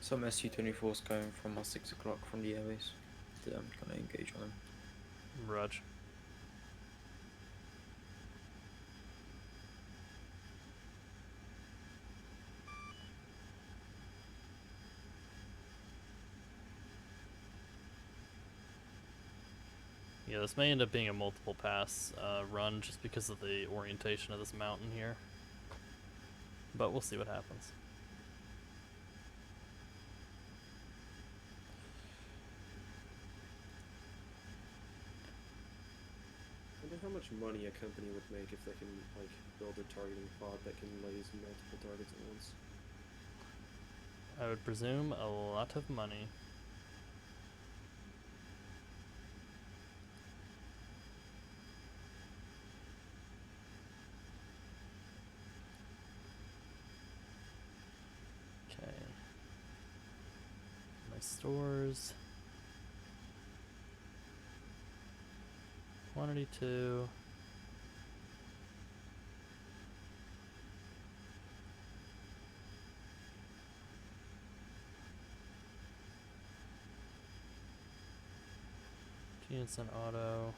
Some SU-24s going from our 6 o'clock from the airbase. I'm gonna engage on them. Raj. Yeah, this may end up being a multiple pass run just because of the orientation of this mountain here. But we'll see what happens. I wonder how much money a company would make if they can like build a targeting pod that can laze multiple targets at once. I would presume a lot of money. Okay. My stores. Quantity 2. Units on auto.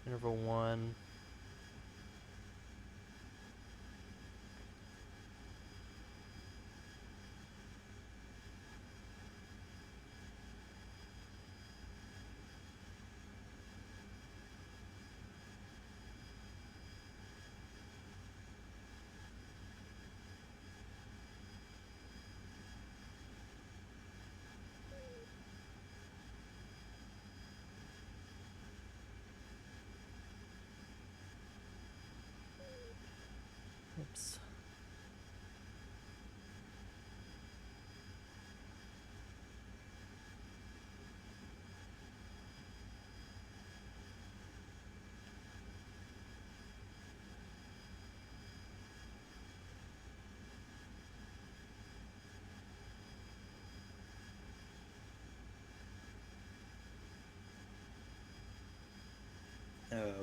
Interval 1. Oops.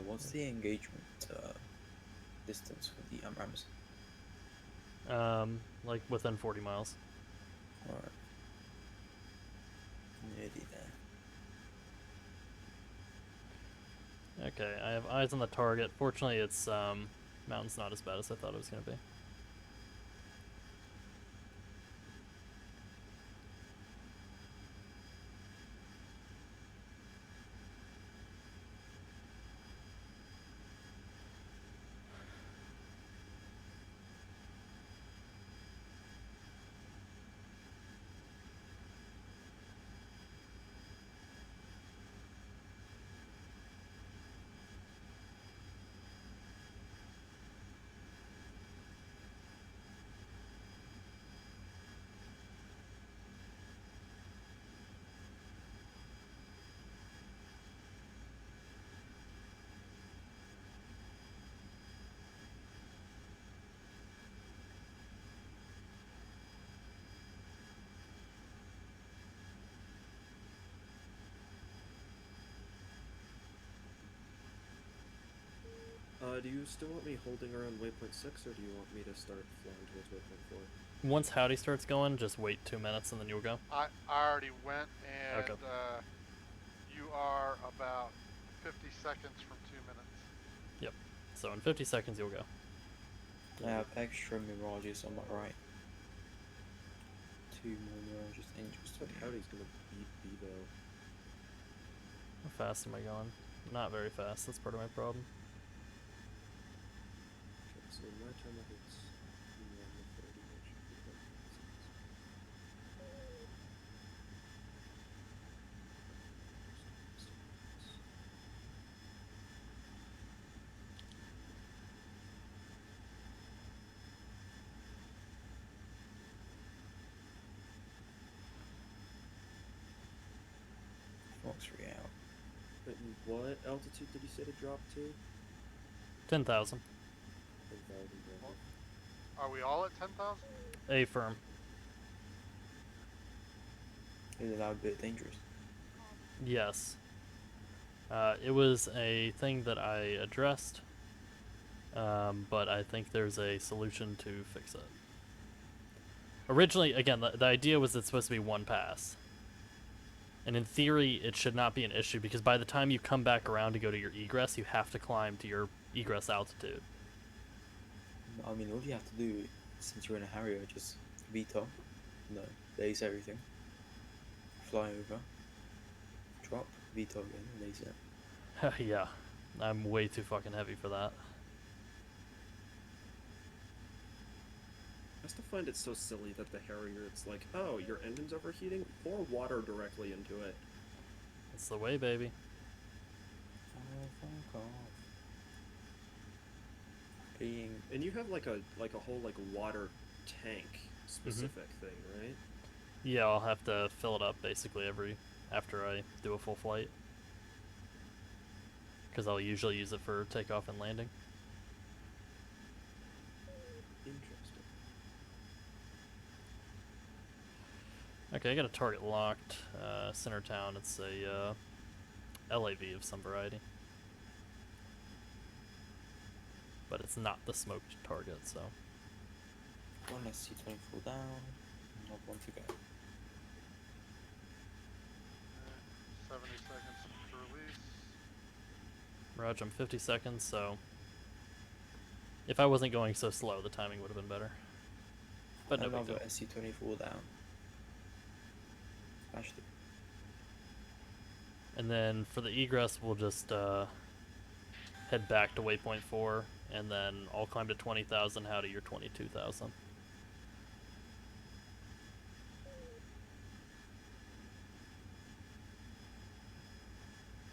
What's the engagement distance for the AMRAAMs? Like within 40 miles. Alright. Nearly there. Okay, I have eyes on the target. Fortunately, it's mountain's not as bad as I thought it was going to be. Do you still want me holding around waypoint 6, or do you want me to start flying towards waypoint 4? Once Howdy starts going, just wait 2 minutes and then you'll go. I already went, and Okay. you are about 50 seconds from 2 minutes. Yep. So in 50 seconds you'll go. I have extra mirages on my right. 2 more mirages dangerous to But me. Howdy's gonna beat Bevo. How fast am I going? Not very fast, that's part of my problem. Okay, so my time it's 1:30, which should be about 6. Fox 3 out. But what altitude did you say to drop to? 10,000. 10,000. Are we all at 10,000? A firm. Is that a bit dangerous? Yes. It was a thing that I addressed, but I think there's a solution to fix it. Originally, again, the idea was it's supposed to be one pass. And in theory, it should not be an issue because by the time you come back around to go to your egress, you have to climb to your egress altitude. I mean, all you have to do, since you're in a Harrier, just VTOL, no, base everything, fly over, drop, VTOL again, laser it. Yeah, I'm way too fucking heavy for that. I still find it so silly that the Harrier, it's like, oh, your engine's overheating? Pour water directly into it. That's the way, baby. Oh, fuck off. Being And you have like a whole like water tank specific thing, right? Yeah, I'll have to fill it up basically after I do a full flight. Because I'll usually use it for takeoff and landing. Interesting. Okay, I got a target locked. Center town. It's a LAV of some variety. But it's not the smoked target, so. one SC-24 down, not one to go. 70 seconds to release. Mirage, I'm 50 seconds, so. If I wasn't going so slow, the timing would have been better. But no big Another deal. SC-24 down. Smashed it. And then for the egress, we'll just head back to waypoint 4, and then I'll climb to 20,000, how to your 22,000.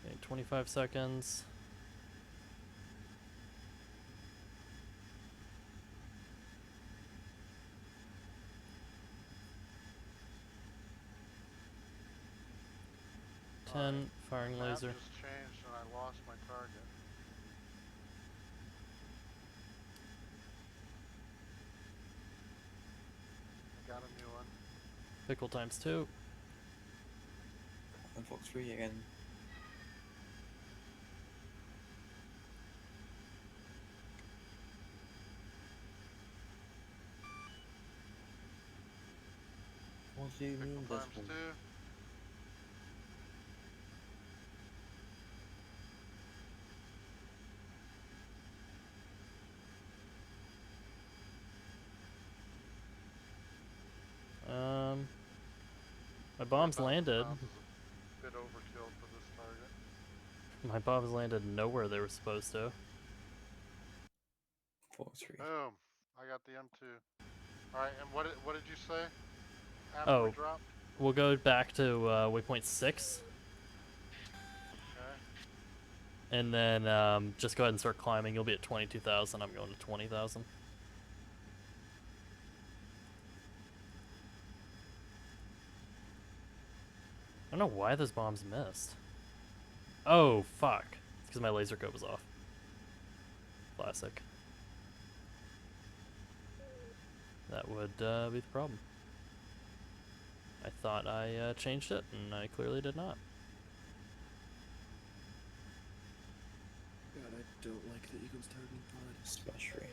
Okay, 25 seconds. Ten, firing Map laser. just changed and I lost my target. I got a new one. Pickle times 2. And Fox 3 again. What do you Pickle mean times this one? 2. My bombs 4,000 landed. pounds is a bit overkill for this target. My bombs landed nowhere they were supposed to. Fox 3. Boom. I got the M2. Alright, and what did you say? After Oh. we dropped? We'll go back to waypoint 6, Okay. and then just go ahead and start climbing. You'll be at 22,000. I'm going to 20,000. I don't know why those bombs missed. Oh, fuck. It's because my laser code was off. Classic. That would be the problem. I thought I changed it, and I clearly did not. God, I don't like the Eagles targeting pod. Splash free.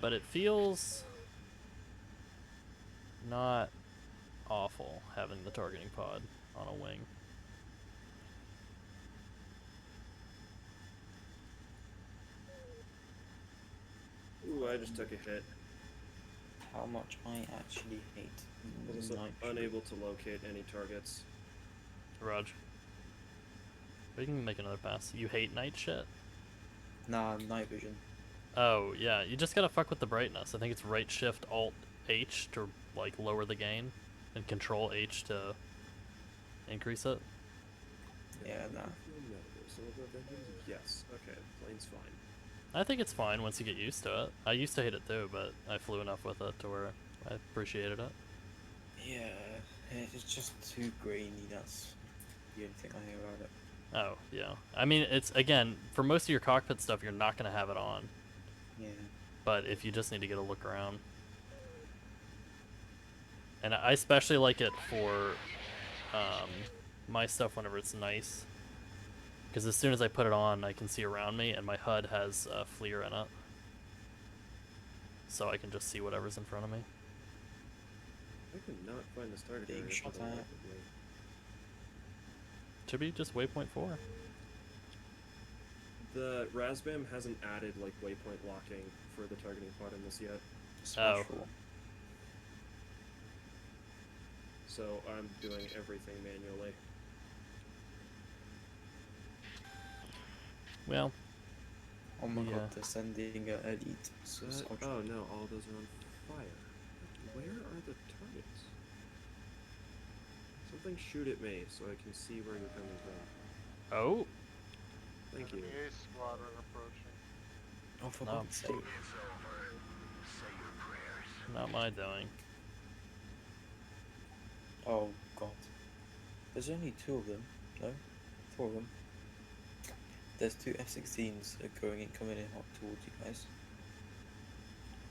But it feels not awful having the targeting pod on a wing. Ooh, I just took a hit. How much I actually hate Also night unable to locate any targets. Raj. We can make another pass. You hate night shit? Nah, night vision. Oh, yeah. You just gotta fuck with the brightness. I think it's right shift alt H to like lower the gain, and control H to increase it. Yeah, nah. Yes. Okay, plane's fine. I think it's fine once you get used to it. I used to hate it too, but I flew enough with it to where I appreciated it. Yeah, it's just too grainy. That's the only thing I hear about it. Oh, yeah. I mean, it's, again, for most of your cockpit stuff, you're not going to have it on. Yeah. But if you just need to get a look around. And I especially like it for my stuff whenever it's nice. Because as soon as I put it on, I can see around me, and my HUD has FLIR in it. So I can just see whatever's in front of me. I could not find this target Being area shot for the at. life of me. Should be just waypoint 4. The Razbam hasn't added like waypoint locking for the targeting pod in this yet, Splash Oh. four. so I'm doing everything manually. Well, Oh my Yeah. god, they're sending elite. Oh no, all those are on fire. Where are the targets? Something shoot at me so I can see where you're coming from. oh, Thank you. Enemy A squadron approaching. Oh, for No. God's sake. not my doing. Oh god. There's only 2 of them. No? 4 of them. There's 2 F-16s coming in hot towards you guys.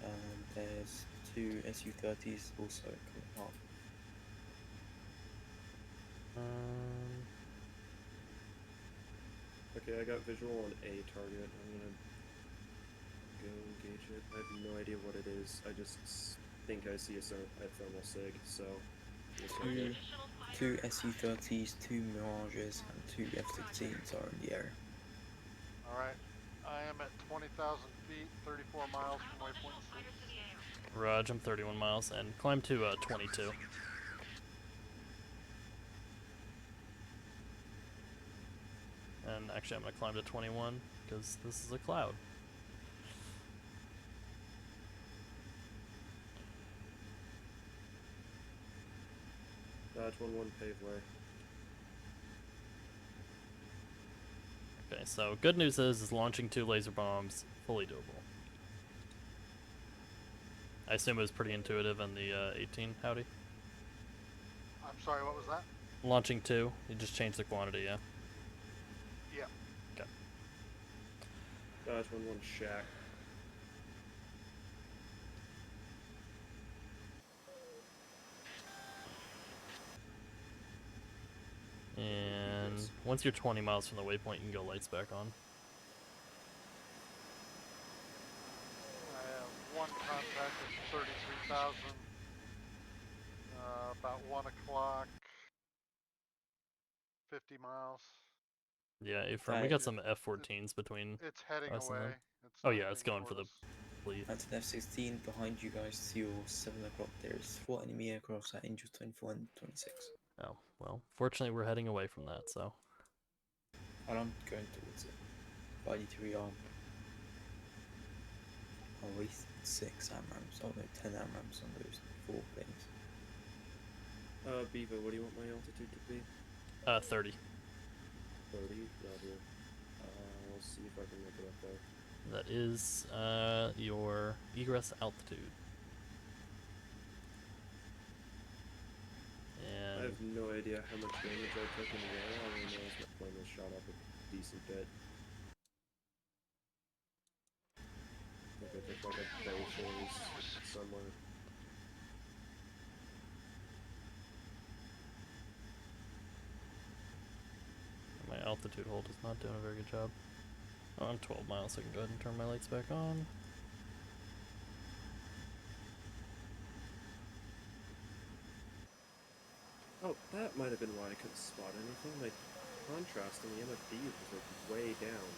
And there's 2 Su-30s also coming hot. Okay, I got visual on a target. I'm gonna go engage it. I have no idea what it is. I just think I see a thermal sig, so. Looks like it. 2 Su-30s, 2 Mirages, and 2 F-16s are in the air. Alright. I am at 20,000 feet, 34 miles from waypoint 6. Raj, I'm 31 miles, and climb to 22. And actually, I'm going to climb to 21, because this is a cloud. Dodge 1-1 pave way. Okay, so good news is launching 2 laser bombs, fully doable. I assume it was pretty intuitive in the 18, howdy? I'm sorry, what was that? Launching 2, you just changed the quantity, yeah? Yeah. Okay. Dodge 1-1 shack. And once you're 20 miles from the waypoint, you can go lights back on. I have one contact at 33,000. About 1 o'clock. 50 miles. Yeah, Ephraim, we got some F-14s between It's heading us and away. them. It's Oh not yeah, it's heading going for toward the us. fleet. That's an F-16 behind you guys to your 7 o'clock. There's 4 enemy aircrafts at Angels 24 and 26. Oh, well, fortunately we're heading away from that, so. And I'm going towards it. But I need to rearm. I'll waste 6 AMRAAMs. Oh no, 10 AMRAAMs on those 4 planes. Beaver, what do you want my altitude to be? 30. 30, Roger. I'll see if I can make it up there. That is, your egress altitude. I And have no idea how much damage I took in the air. All I know is my plane was shot up a decent bit. I think I took like a bow phase somewhere. altitude hold is not doing a very good job. Oh, I'm 12 miles, so I can go ahead and turn my lights back on. Oh, that might have been why I couldn't spot anything. My contrast in the MFD was like way down.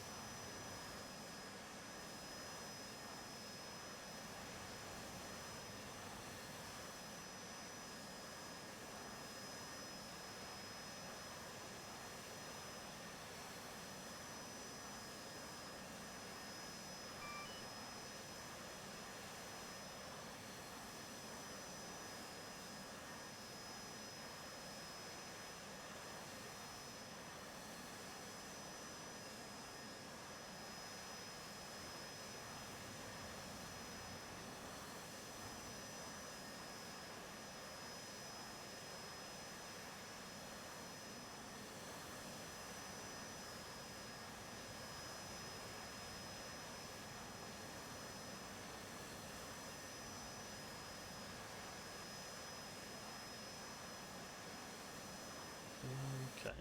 Okay.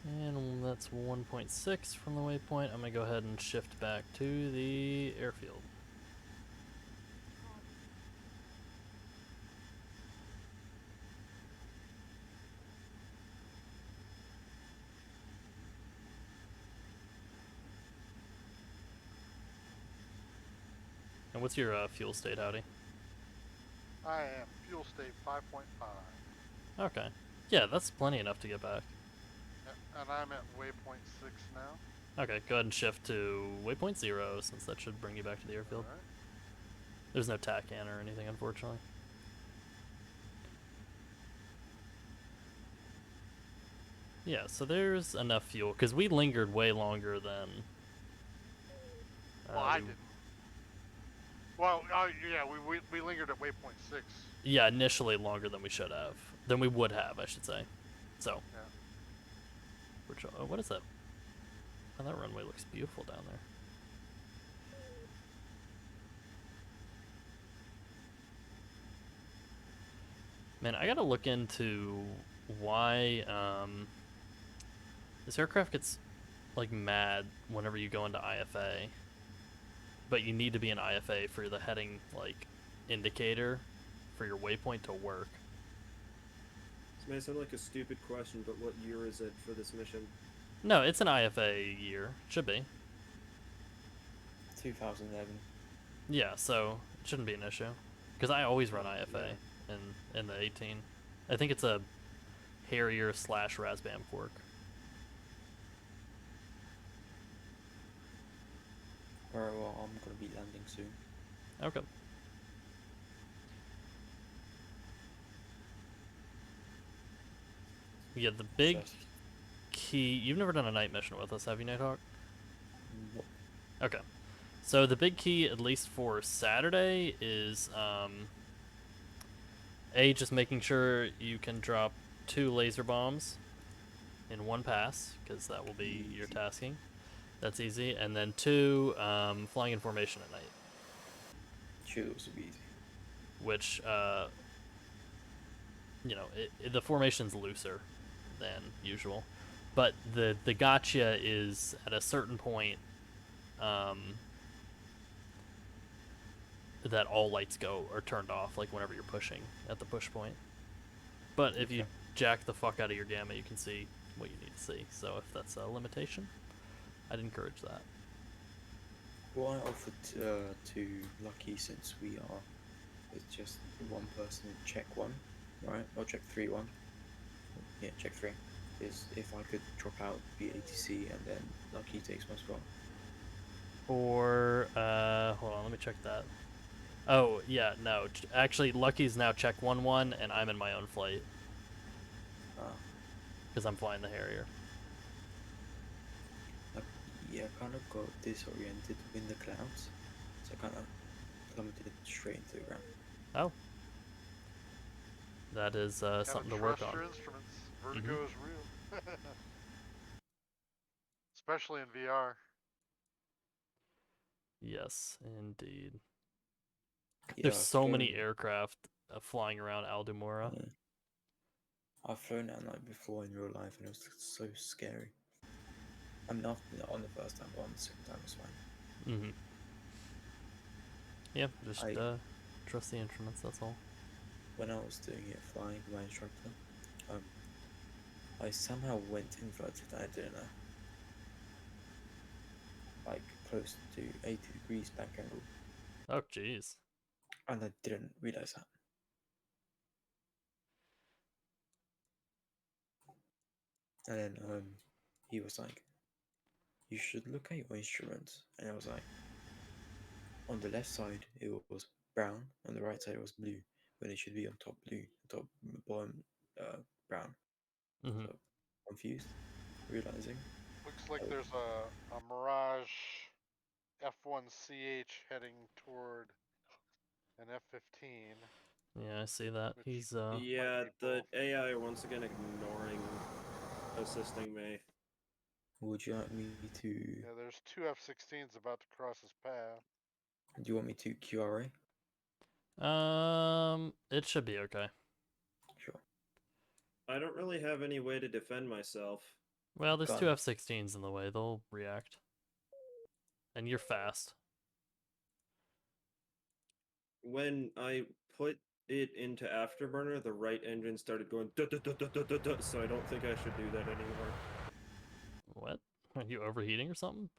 And that's 1.6 from the waypoint. I'm gonna go ahead and shift back to the airfield. And what's your fuel state, Howdy? I am fuel state 5.5. Okay. Yeah, that's plenty enough to get back. And I'm at waypoint 6 now. Okay, go ahead and shift to waypoint 0, since that should bring you back to the airfield. Alright. There's no TACAN or anything, unfortunately. Yeah, so there's enough fuel, because we lingered way longer than... Well, I didn't. Well, yeah, we lingered at waypoint 6. Yeah, initially longer than we should have. Than we would have, I should say. So. Yeah. Which, what is that? Oh, that runway looks beautiful down there. Man, I gotta look into why this aircraft gets like mad whenever you go into IFA, but you need to be in IFA for the heading like indicator for your waypoint to work. This may sound like a stupid question, but what year is it for this mission? No, it's an IFA year. Should be. 2011. Yeah, so it shouldn't be an issue. Because I always run IFA Yeah. in the 18. I think it's a Harrier / Razbam fork. Alright, well, I'm gonna be landing soon. Okay. Yeah, the big So- key... You've never done a night mission with us, have you, Nighthawk? Nope. Okay. So the big key, at least for Saturday, is A, just making sure you can drop 2 laser bombs in one pass, because that will be your tasking. That's easy. And then 2, flying in formation at night. Should also be easy. Which, you know, the formation's looser than usual. But the gotcha is at a certain point that all lights are turned off, like whenever you're pushing at the push point. But if you Okay. jack the fuck out of your gamma, you can see what you need to see. So if that's a limitation, I'd encourage that. What I offered to Lucky, since we are it's just one person in check 1, right? Or check 3-1. Yeah, check 3. Is if I could drop out, be ATC, and then Lucky takes my spot. Or, hold on, let me check that. Oh, yeah, no. Actually, Lucky's now check 1-1, and I'm in my own flight. Because I'm flying the Harrier. Yeah, I kind of got disoriented in the clouds, so I kind of plummeted straight into the ground. Oh. That is something to work Trust on. your instruments. Vertigo is real. Especially in VR. Yes, indeed. There's I've so many flown, aircraft flying around Aldemora. I've flown at night before in real life, and it was so scary. I mean, not on the first time, but on the second time, it's fine. Mm-hmm. Yeah, just I trust the instruments. That's all. When I was doing it flying with my instructor, I somehow went inverted. I didn't know, like close to 80 degrees back angle, Oh, jeez. and I didn't realize that. And then he was like, "You should look at your instruments," and I was like, on the left side it was brown, on the right side it was blue, when it should be on top blue, top bottom brown. Mm-hmm. So confused, realizing. Looks like there's a Mirage F1CH heading toward an F-15. Yeah, I see that. Which He's Yeah, be the both. AI are once again ignoring assisting me. Would you like me to? Yeah, there's two F-16s about to cross his path. Do you want me to QRA? it should be okay. Sure. I don't really have any way to defend myself. Well, there's two Gun. F-16s in the way. They'll react. And you're fast. When I put it into Afterburner, the right engine started going duh, duh, duh, duh, duh, duh, duh, so I don't think I should do that anymore. What? Are you overheating or something?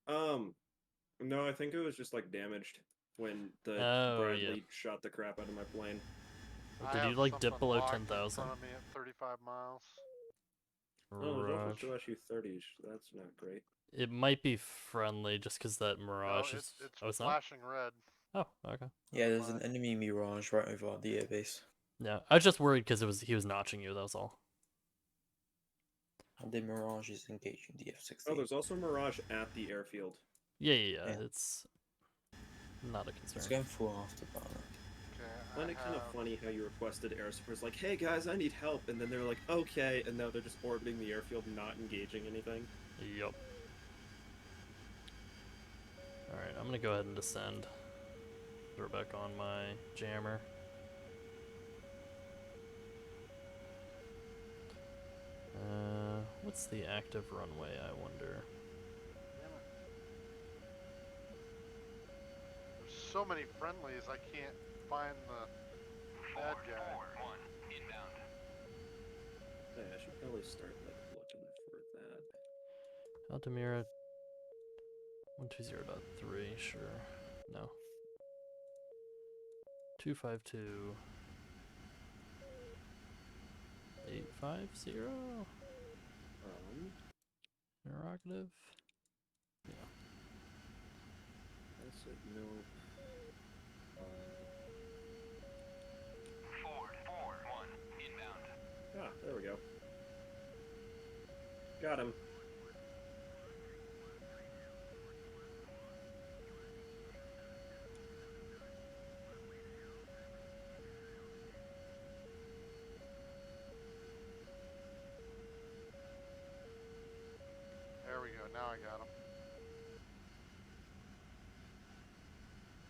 No, I think it was just like damaged when the Oh, yeah. Bradley shot the crap out of my plane. Did I you have like dip something below locked 10,000? in front of me at 35 miles. Oh, there's also Mirage. still SU 30s. That's not great. It might be friendly just because that Mirage No, is. it's Oh, it's not? flashing red. Oh, okay. Yeah, there's an Mine. enemy Mirage right over the airbase. Yeah, I was just worried because he was notching you. That was all. And the Mirage is engaging the F-16. Oh, there's also Mirage at the airfield. Yeah, yeah, yeah. Yeah. It's not a It's concern. going full afterburner. Okay, I find it kind of funny how you requested air support. It's like, hey guys, I need help, and then they're like, okay, and now they're just orbiting the airfield, not engaging anything. Yup. Alright, I'm gonna go ahead and descend. Throw back on my jammer. What's the active runway, I wonder? Damn it. There's so many friendlies, I can't find the bad guy. Yeah, I should probably start like looking for that. Altamira 120.3, sure. No. 252 850 interrogative. Yeah. That's it. No. Ah, there we go. Got him. There we go, now I got him.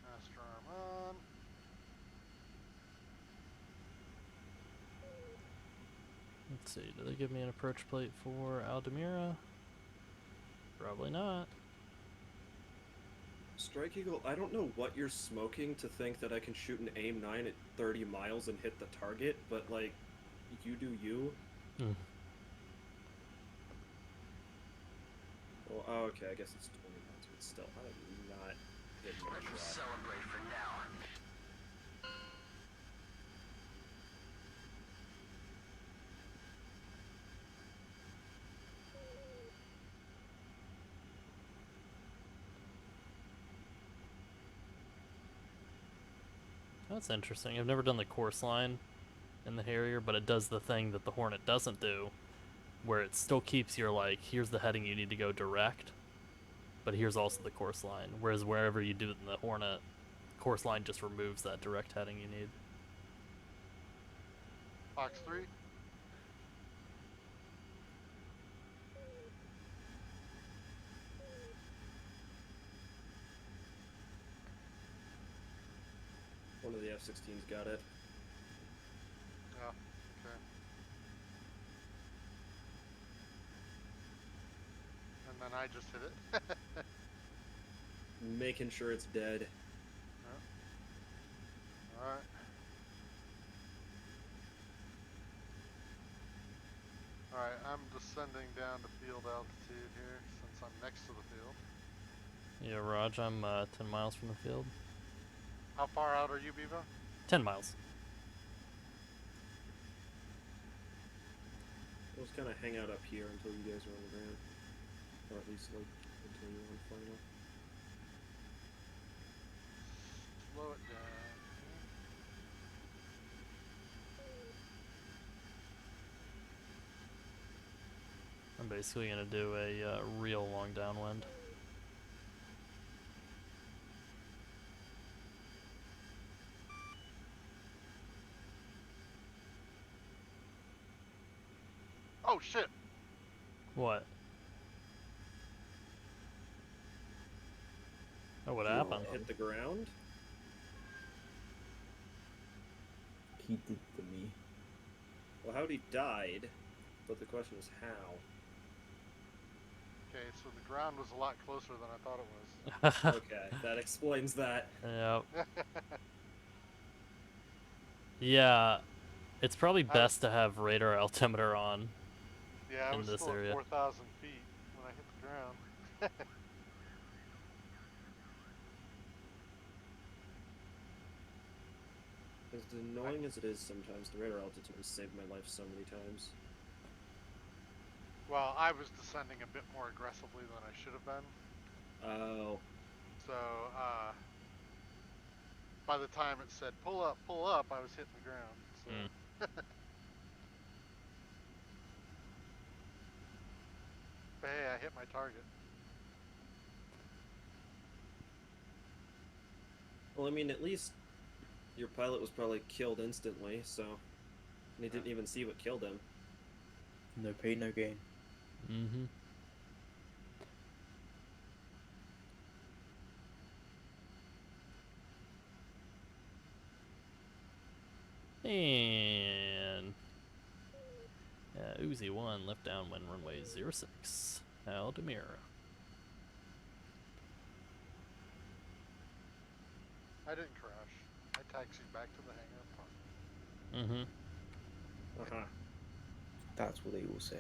Master arm on. Let's see, do they give me an approach plate for Aldemira? Probably not. Strike Eagle, I don't know what you're smoking to think that I can shoot an AIM-9 at 30 miles and hit the target, but like, you do you. Hmm. Well, oh, okay, I guess it's 20 miles, but still, I'm not hitting a shot. Celebrate for now. That's interesting. I've never done the course line in the Harrier, but it does the thing that the Hornet doesn't do, where it still keeps your, like, here's the heading you need to go direct, but here's also the course line. Whereas wherever you do it in the Hornet, course line just removes that direct heading you need. Fox 3. One of the F-16s got it. Oh, okay. And then I just hit it. Making sure it's dead. Alright. Alright, I'm descending down to field altitude here since I'm next to the field. Yeah, Raj, I'm 10 miles from the field. How far out are you, Bevo? 10 miles. We'll just kind of hang out up here until you guys are on the ground. Or at least, like, until you're on final. Slow it down. I'm basically gonna do a real long downwind. Oh shit! What? Oh, what Yeah. happened? Hit the ground? He did to me. Well, Howdy died, but the question is how. Okay, so the ground was a lot closer than I thought it was. Okay, that explains that. Yep. Yeah, it's probably best to have radar altimeter on Yeah, I in was this still area. at 4,000 feet when I hit the ground. As annoying as it is sometimes, the radar altitude has saved my life so many times. Well, I was descending a bit more aggressively than I should have been. Oh. So, by the time it said pull up, I was hitting the ground. So. But hey, I hit my target. Well, I mean, at least your pilot was probably killed instantly, so... And he didn't even see what killed him. No pain, no gain. Mm-hmm. And Uzi 1, left downwind runway 06, Aldemir. I didn't crash. I taxied back to the hangar. Mm-hmm. Uh-huh. That's what they all say.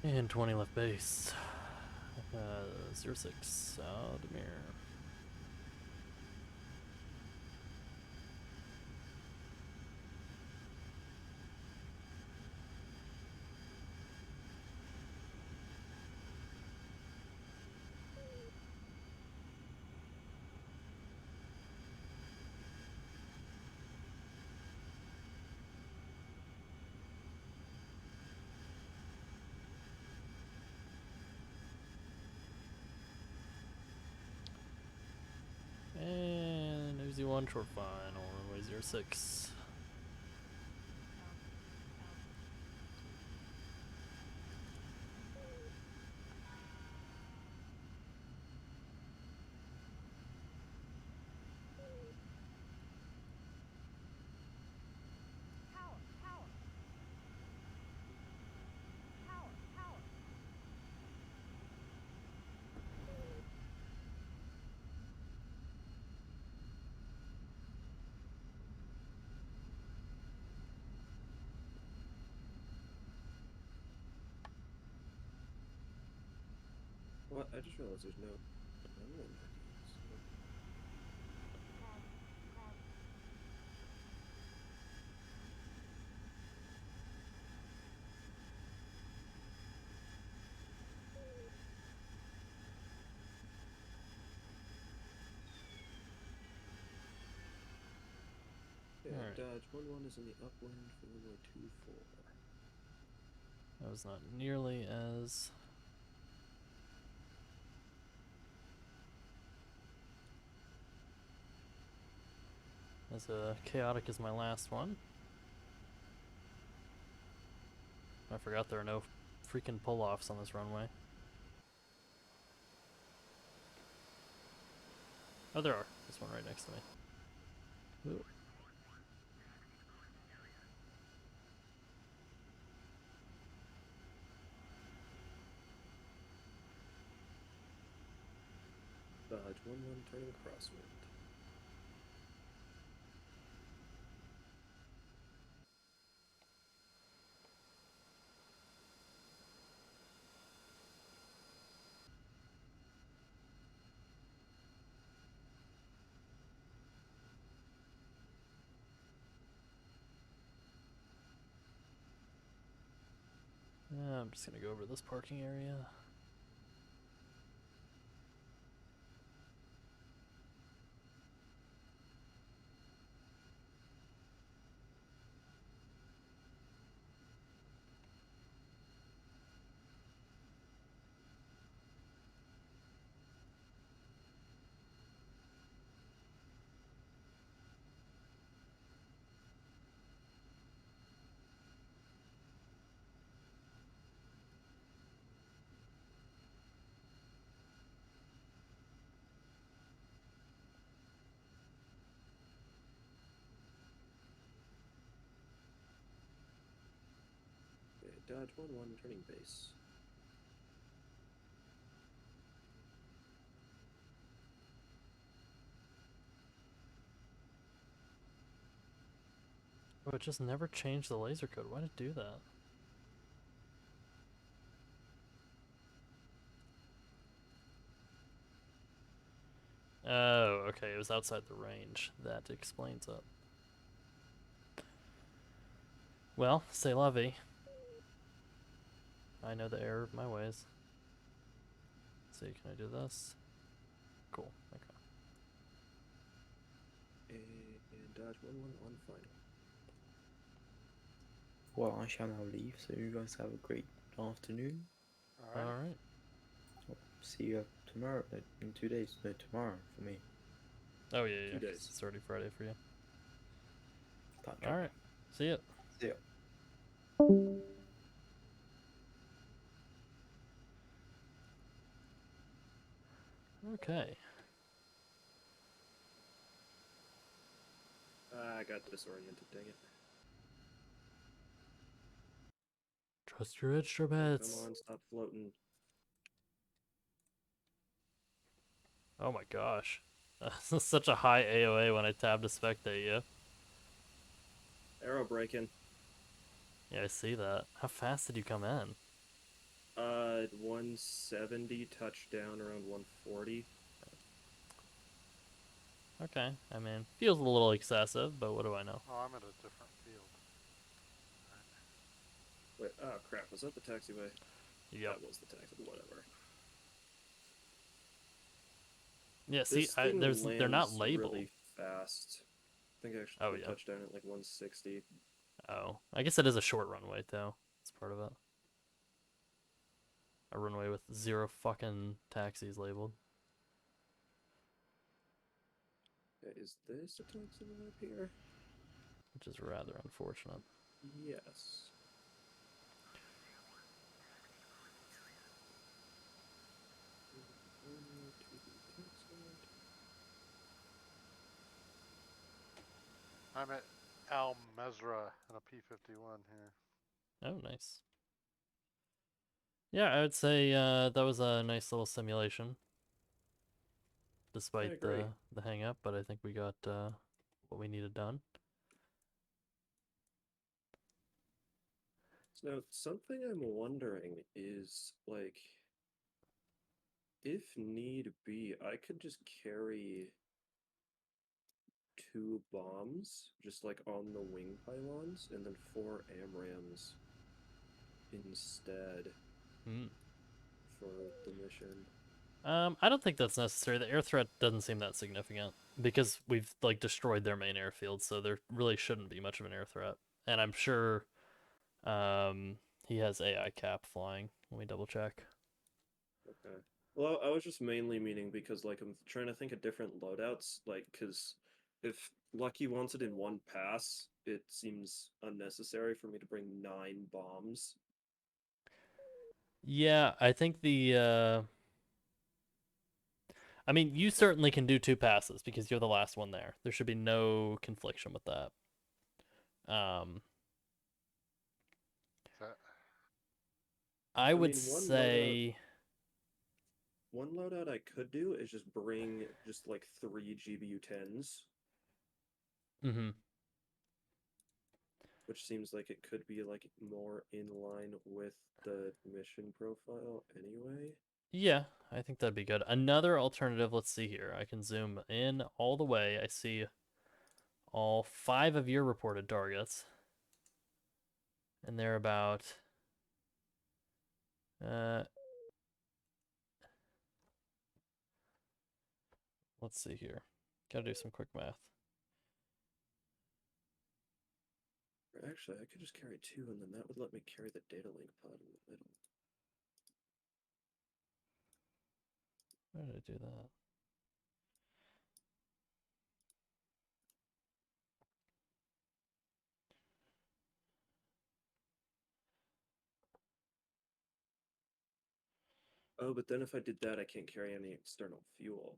And 20 left base. 06, Aldemir. And Uzi 1, short final, runway 06. Power, power. Power, power. What? I just realized there's no downwind ideas. Caution, caution. Yeah, Dodge 1-1 is in the upwind for runway 24. That was not nearly as... chaotic as my last one. I forgot there are no freaking pull-offs on this runway. Oh, there are. There's one right next to me. Ooh. Dodge 1-1 turning crosswind. Yeah, I'm just gonna go over this parking area. Okay, Dodge 1-1 turning base. Oh, it just never changed the laser code. Why did it do that? Oh, okay, it was outside the range. That explains it. Well, c'est la vie. I know the error of my ways. Let's see, can I do this? Cool, okay. And Dodge 1-1 on final. Well, I shall now leave, so you guys have a great afternoon. All right. Alright. See you tomorrow, in 2 days. No, tomorrow for me. Oh, yeah, yeah. 2 days. 'cause it's already Friday for you. Catch up. Alright, see ya. See ya. Okay. I got disoriented, dang it. Trust your instruments. Come on, stop floating. Oh my gosh. That's such a high AOA when I tab to spectate you. Arrow braking. Yeah, I see that. How fast did you come in? 170, touchdown around 140. Okay, I mean, feels a little excessive, but what do I know? Oh, I'm at a different field. Wait, oh crap, was that the taxiway? Yep. That was the taxiway, whatever. Yeah, see, This thing they're not lands labeled. really fast. I think I actually Oh, yeah. touched down at like 160. Oh, I guess it is a short runway, though. That's part of it. A runway with 0 fucking taxis labeled. Okay, is this a taxiway up here? Which is rather unfortunate. Yes. I'm at Al Mesra in a P-51 here. Oh, nice. Yeah, I would say that was a nice little simulation. Despite agree. the hang up, but I think we got what we needed done. So something I'm wondering is like, if need be, I could just carry 2 bombs just like on the wing pylons and then 4 AMRAAMs instead for the mission. I don't think that's necessary. The air threat doesn't seem that significant. because we've like destroyed their main airfield, so there really shouldn't be much of an air threat. And I'm sure he has AI cap flying. Let me double check. Okay. Well, I was just mainly meaning because like I'm trying to think of different loadouts, like because if Lucky wants it in one pass, it seems unnecessary for me to bring 9 bombs. Yeah, I think I mean, you certainly can do 2 passes because you're the last one there. There should be no confliction with that. That, I would mean, say one loadout I could do is just bring just like 3 GBU-10s, mhm. which seems like it could be like more in line with the mission profile anyway. Yeah, I think that'd be good. Another alternative, let's see here. I can zoom in all the way. I see all 5 of your reported targets. And they're about let's see here. Gotta do some quick math. Or actually, I could just carry 2, and then that would let me carry the data link pod in the middle. Why did I do that? Oh, but then if I did that, I can't carry any external fuel.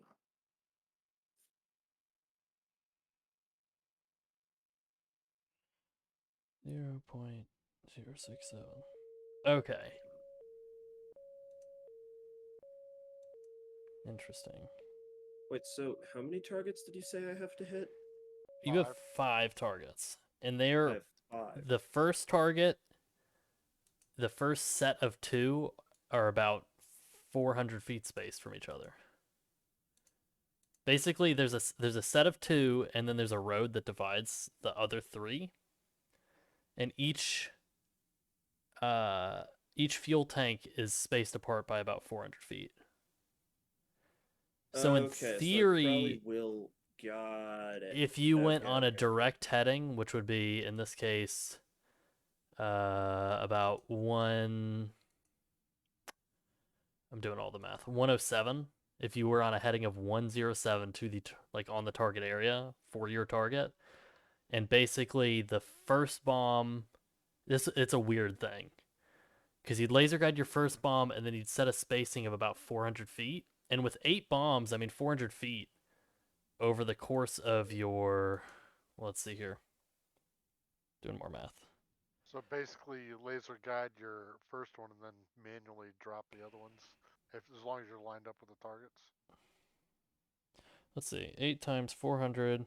0.067. Okay. Interesting. Wait, so how many targets did you say I have to hit? You have 5 targets. And I they're have 5. the first target, the first set of 2 are about 400 feet spaced from each other. Basically, there's a set of 2, and then there's a road that divides the other 3, and each fuel tank is spaced apart by about 400 feet. So in Okay, so I probably theory, will. Got it. if you went Okay, on a okay. direct heading, which would be in this case about I'm doing all the math. 107. If you were on a heading of 107 to the like on the target area for your target, and basically the first bomb, it's a weird thing because you'd laser guide your first bomb and then you'd set a spacing of about 400 feet. And with 8 bombs, I mean 400 feet over the course of your, let's see here, doing more math. so basically, you laser guide your first one and then manually drop the other ones, as long as you're lined up with the targets. Let's see, 8 times 400.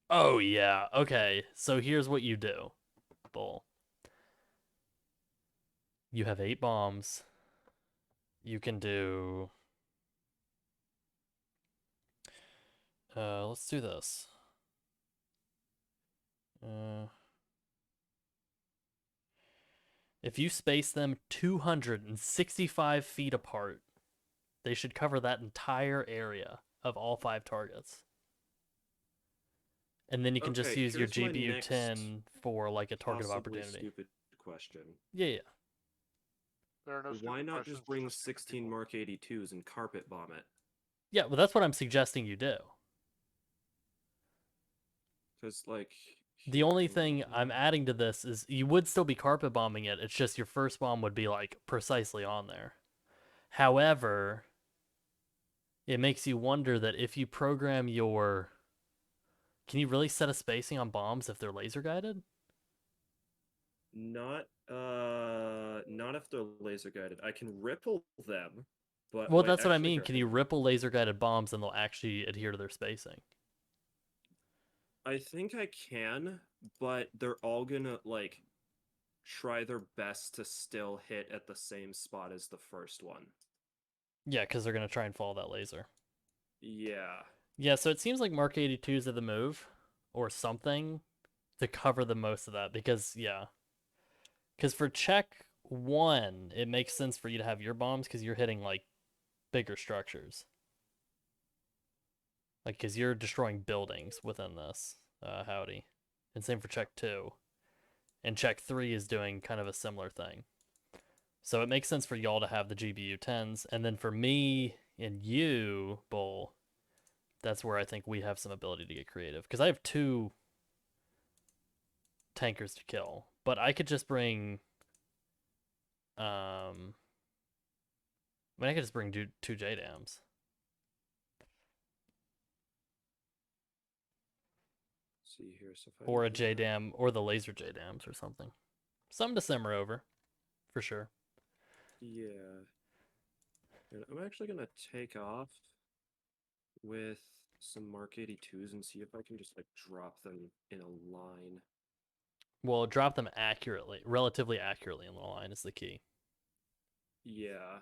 Oh yeah, okay. So here's what you do, Bull. You have 8 bombs. You can do. Let's do this. If you space them 265 feet apart, they should cover that entire area of all 5 targets. And then you can just Okay, use your here's my GBU-10 for like a target of possibly opportunity. stupid question. Yeah. There are no Why stupid not questions, just bring stupid 16 people. Mark 82s and carpet bomb it? Yeah, well, that's what I'm suggesting you do. Because, like. The only thing I'm adding to this is you would still be carpet bombing it. It's just your first bomb would be like precisely on there. However, it makes you wonder that if you program your, can you really set a spacing on bombs if they're laser guided? Not if they're laser guided. I can ripple them, but Well, wait, that's what I actually, mean. here, Can hang you on. ripple laser guided bombs and they'll actually adhere to their spacing? I think I can, but they're all gonna like try their best to still hit at the same spot as the first one. Yeah, because they're gonna try and follow that laser. Yeah. Yeah, so it seems like Mark 82s are the move, or something, to cover the most of that. Because yeah, because for check 1, it makes sense for you to have your bombs because you're hitting like bigger structures. Like, because you're destroying buildings within this, howdy. And same for check 2. And check 3 is doing kind of a similar thing. So it makes sense for y'all to have the GBU 10s. And then for me and you, Bull, that's where I think we have some ability to get creative. Because I have 2 tankers to kill. But I could just bring... I mean, I could just bring 2 JDAMs. See here, so if I Or a do that- JDAM, or the laser JDAMs or something. Something to simmer over, for sure. Yeah. And I'm actually gonna take off with some Mark 82s and see if I can just like drop them in a line. Well, drop them accurately, relatively accurately in the line is the key. Yeah.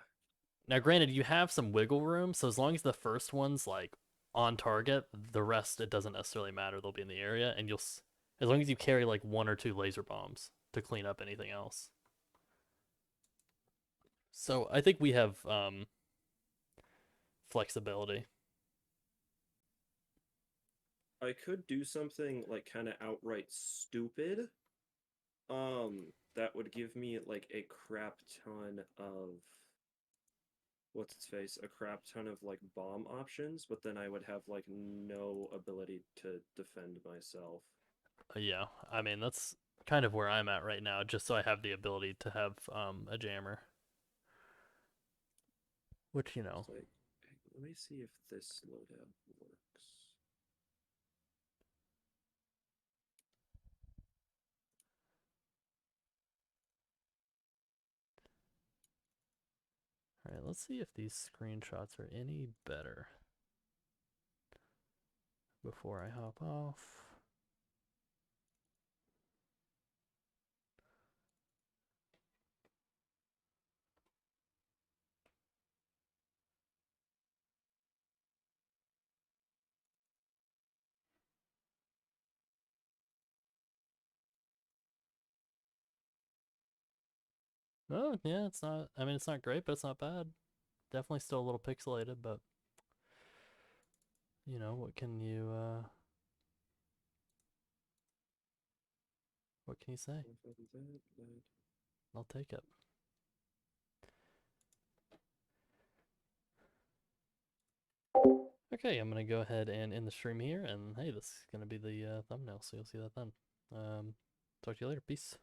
Now, granted, you have some wiggle room, so as long as the first one's like on target, the rest it doesn't necessarily matter. They'll be in the area, and as long as you carry like 1 or 2 laser bombs to clean up anything else. So I think we have flexibility. I could do something like kind of outright stupid. That would give me like a crap ton of what's its face, a crap ton of like bomb options, but then I would have like no ability to defend myself. Yeah, I mean that's kind of where I'm at right now, just so I have the ability to have a jammer. Which, you know. It's like, let me see if this loadout works. Alright, let's see if these screenshots are any better before I hop off. Oh, yeah, it's not, I mean, it's not great, but it's not bad. Definitely still a little pixelated, but, you know, what can you say? If I do that, I'll take it. Okay, I'm gonna go ahead and end the stream here, and hey, this is gonna be the thumbnail, so you'll see that then. Talk to you later. Peace.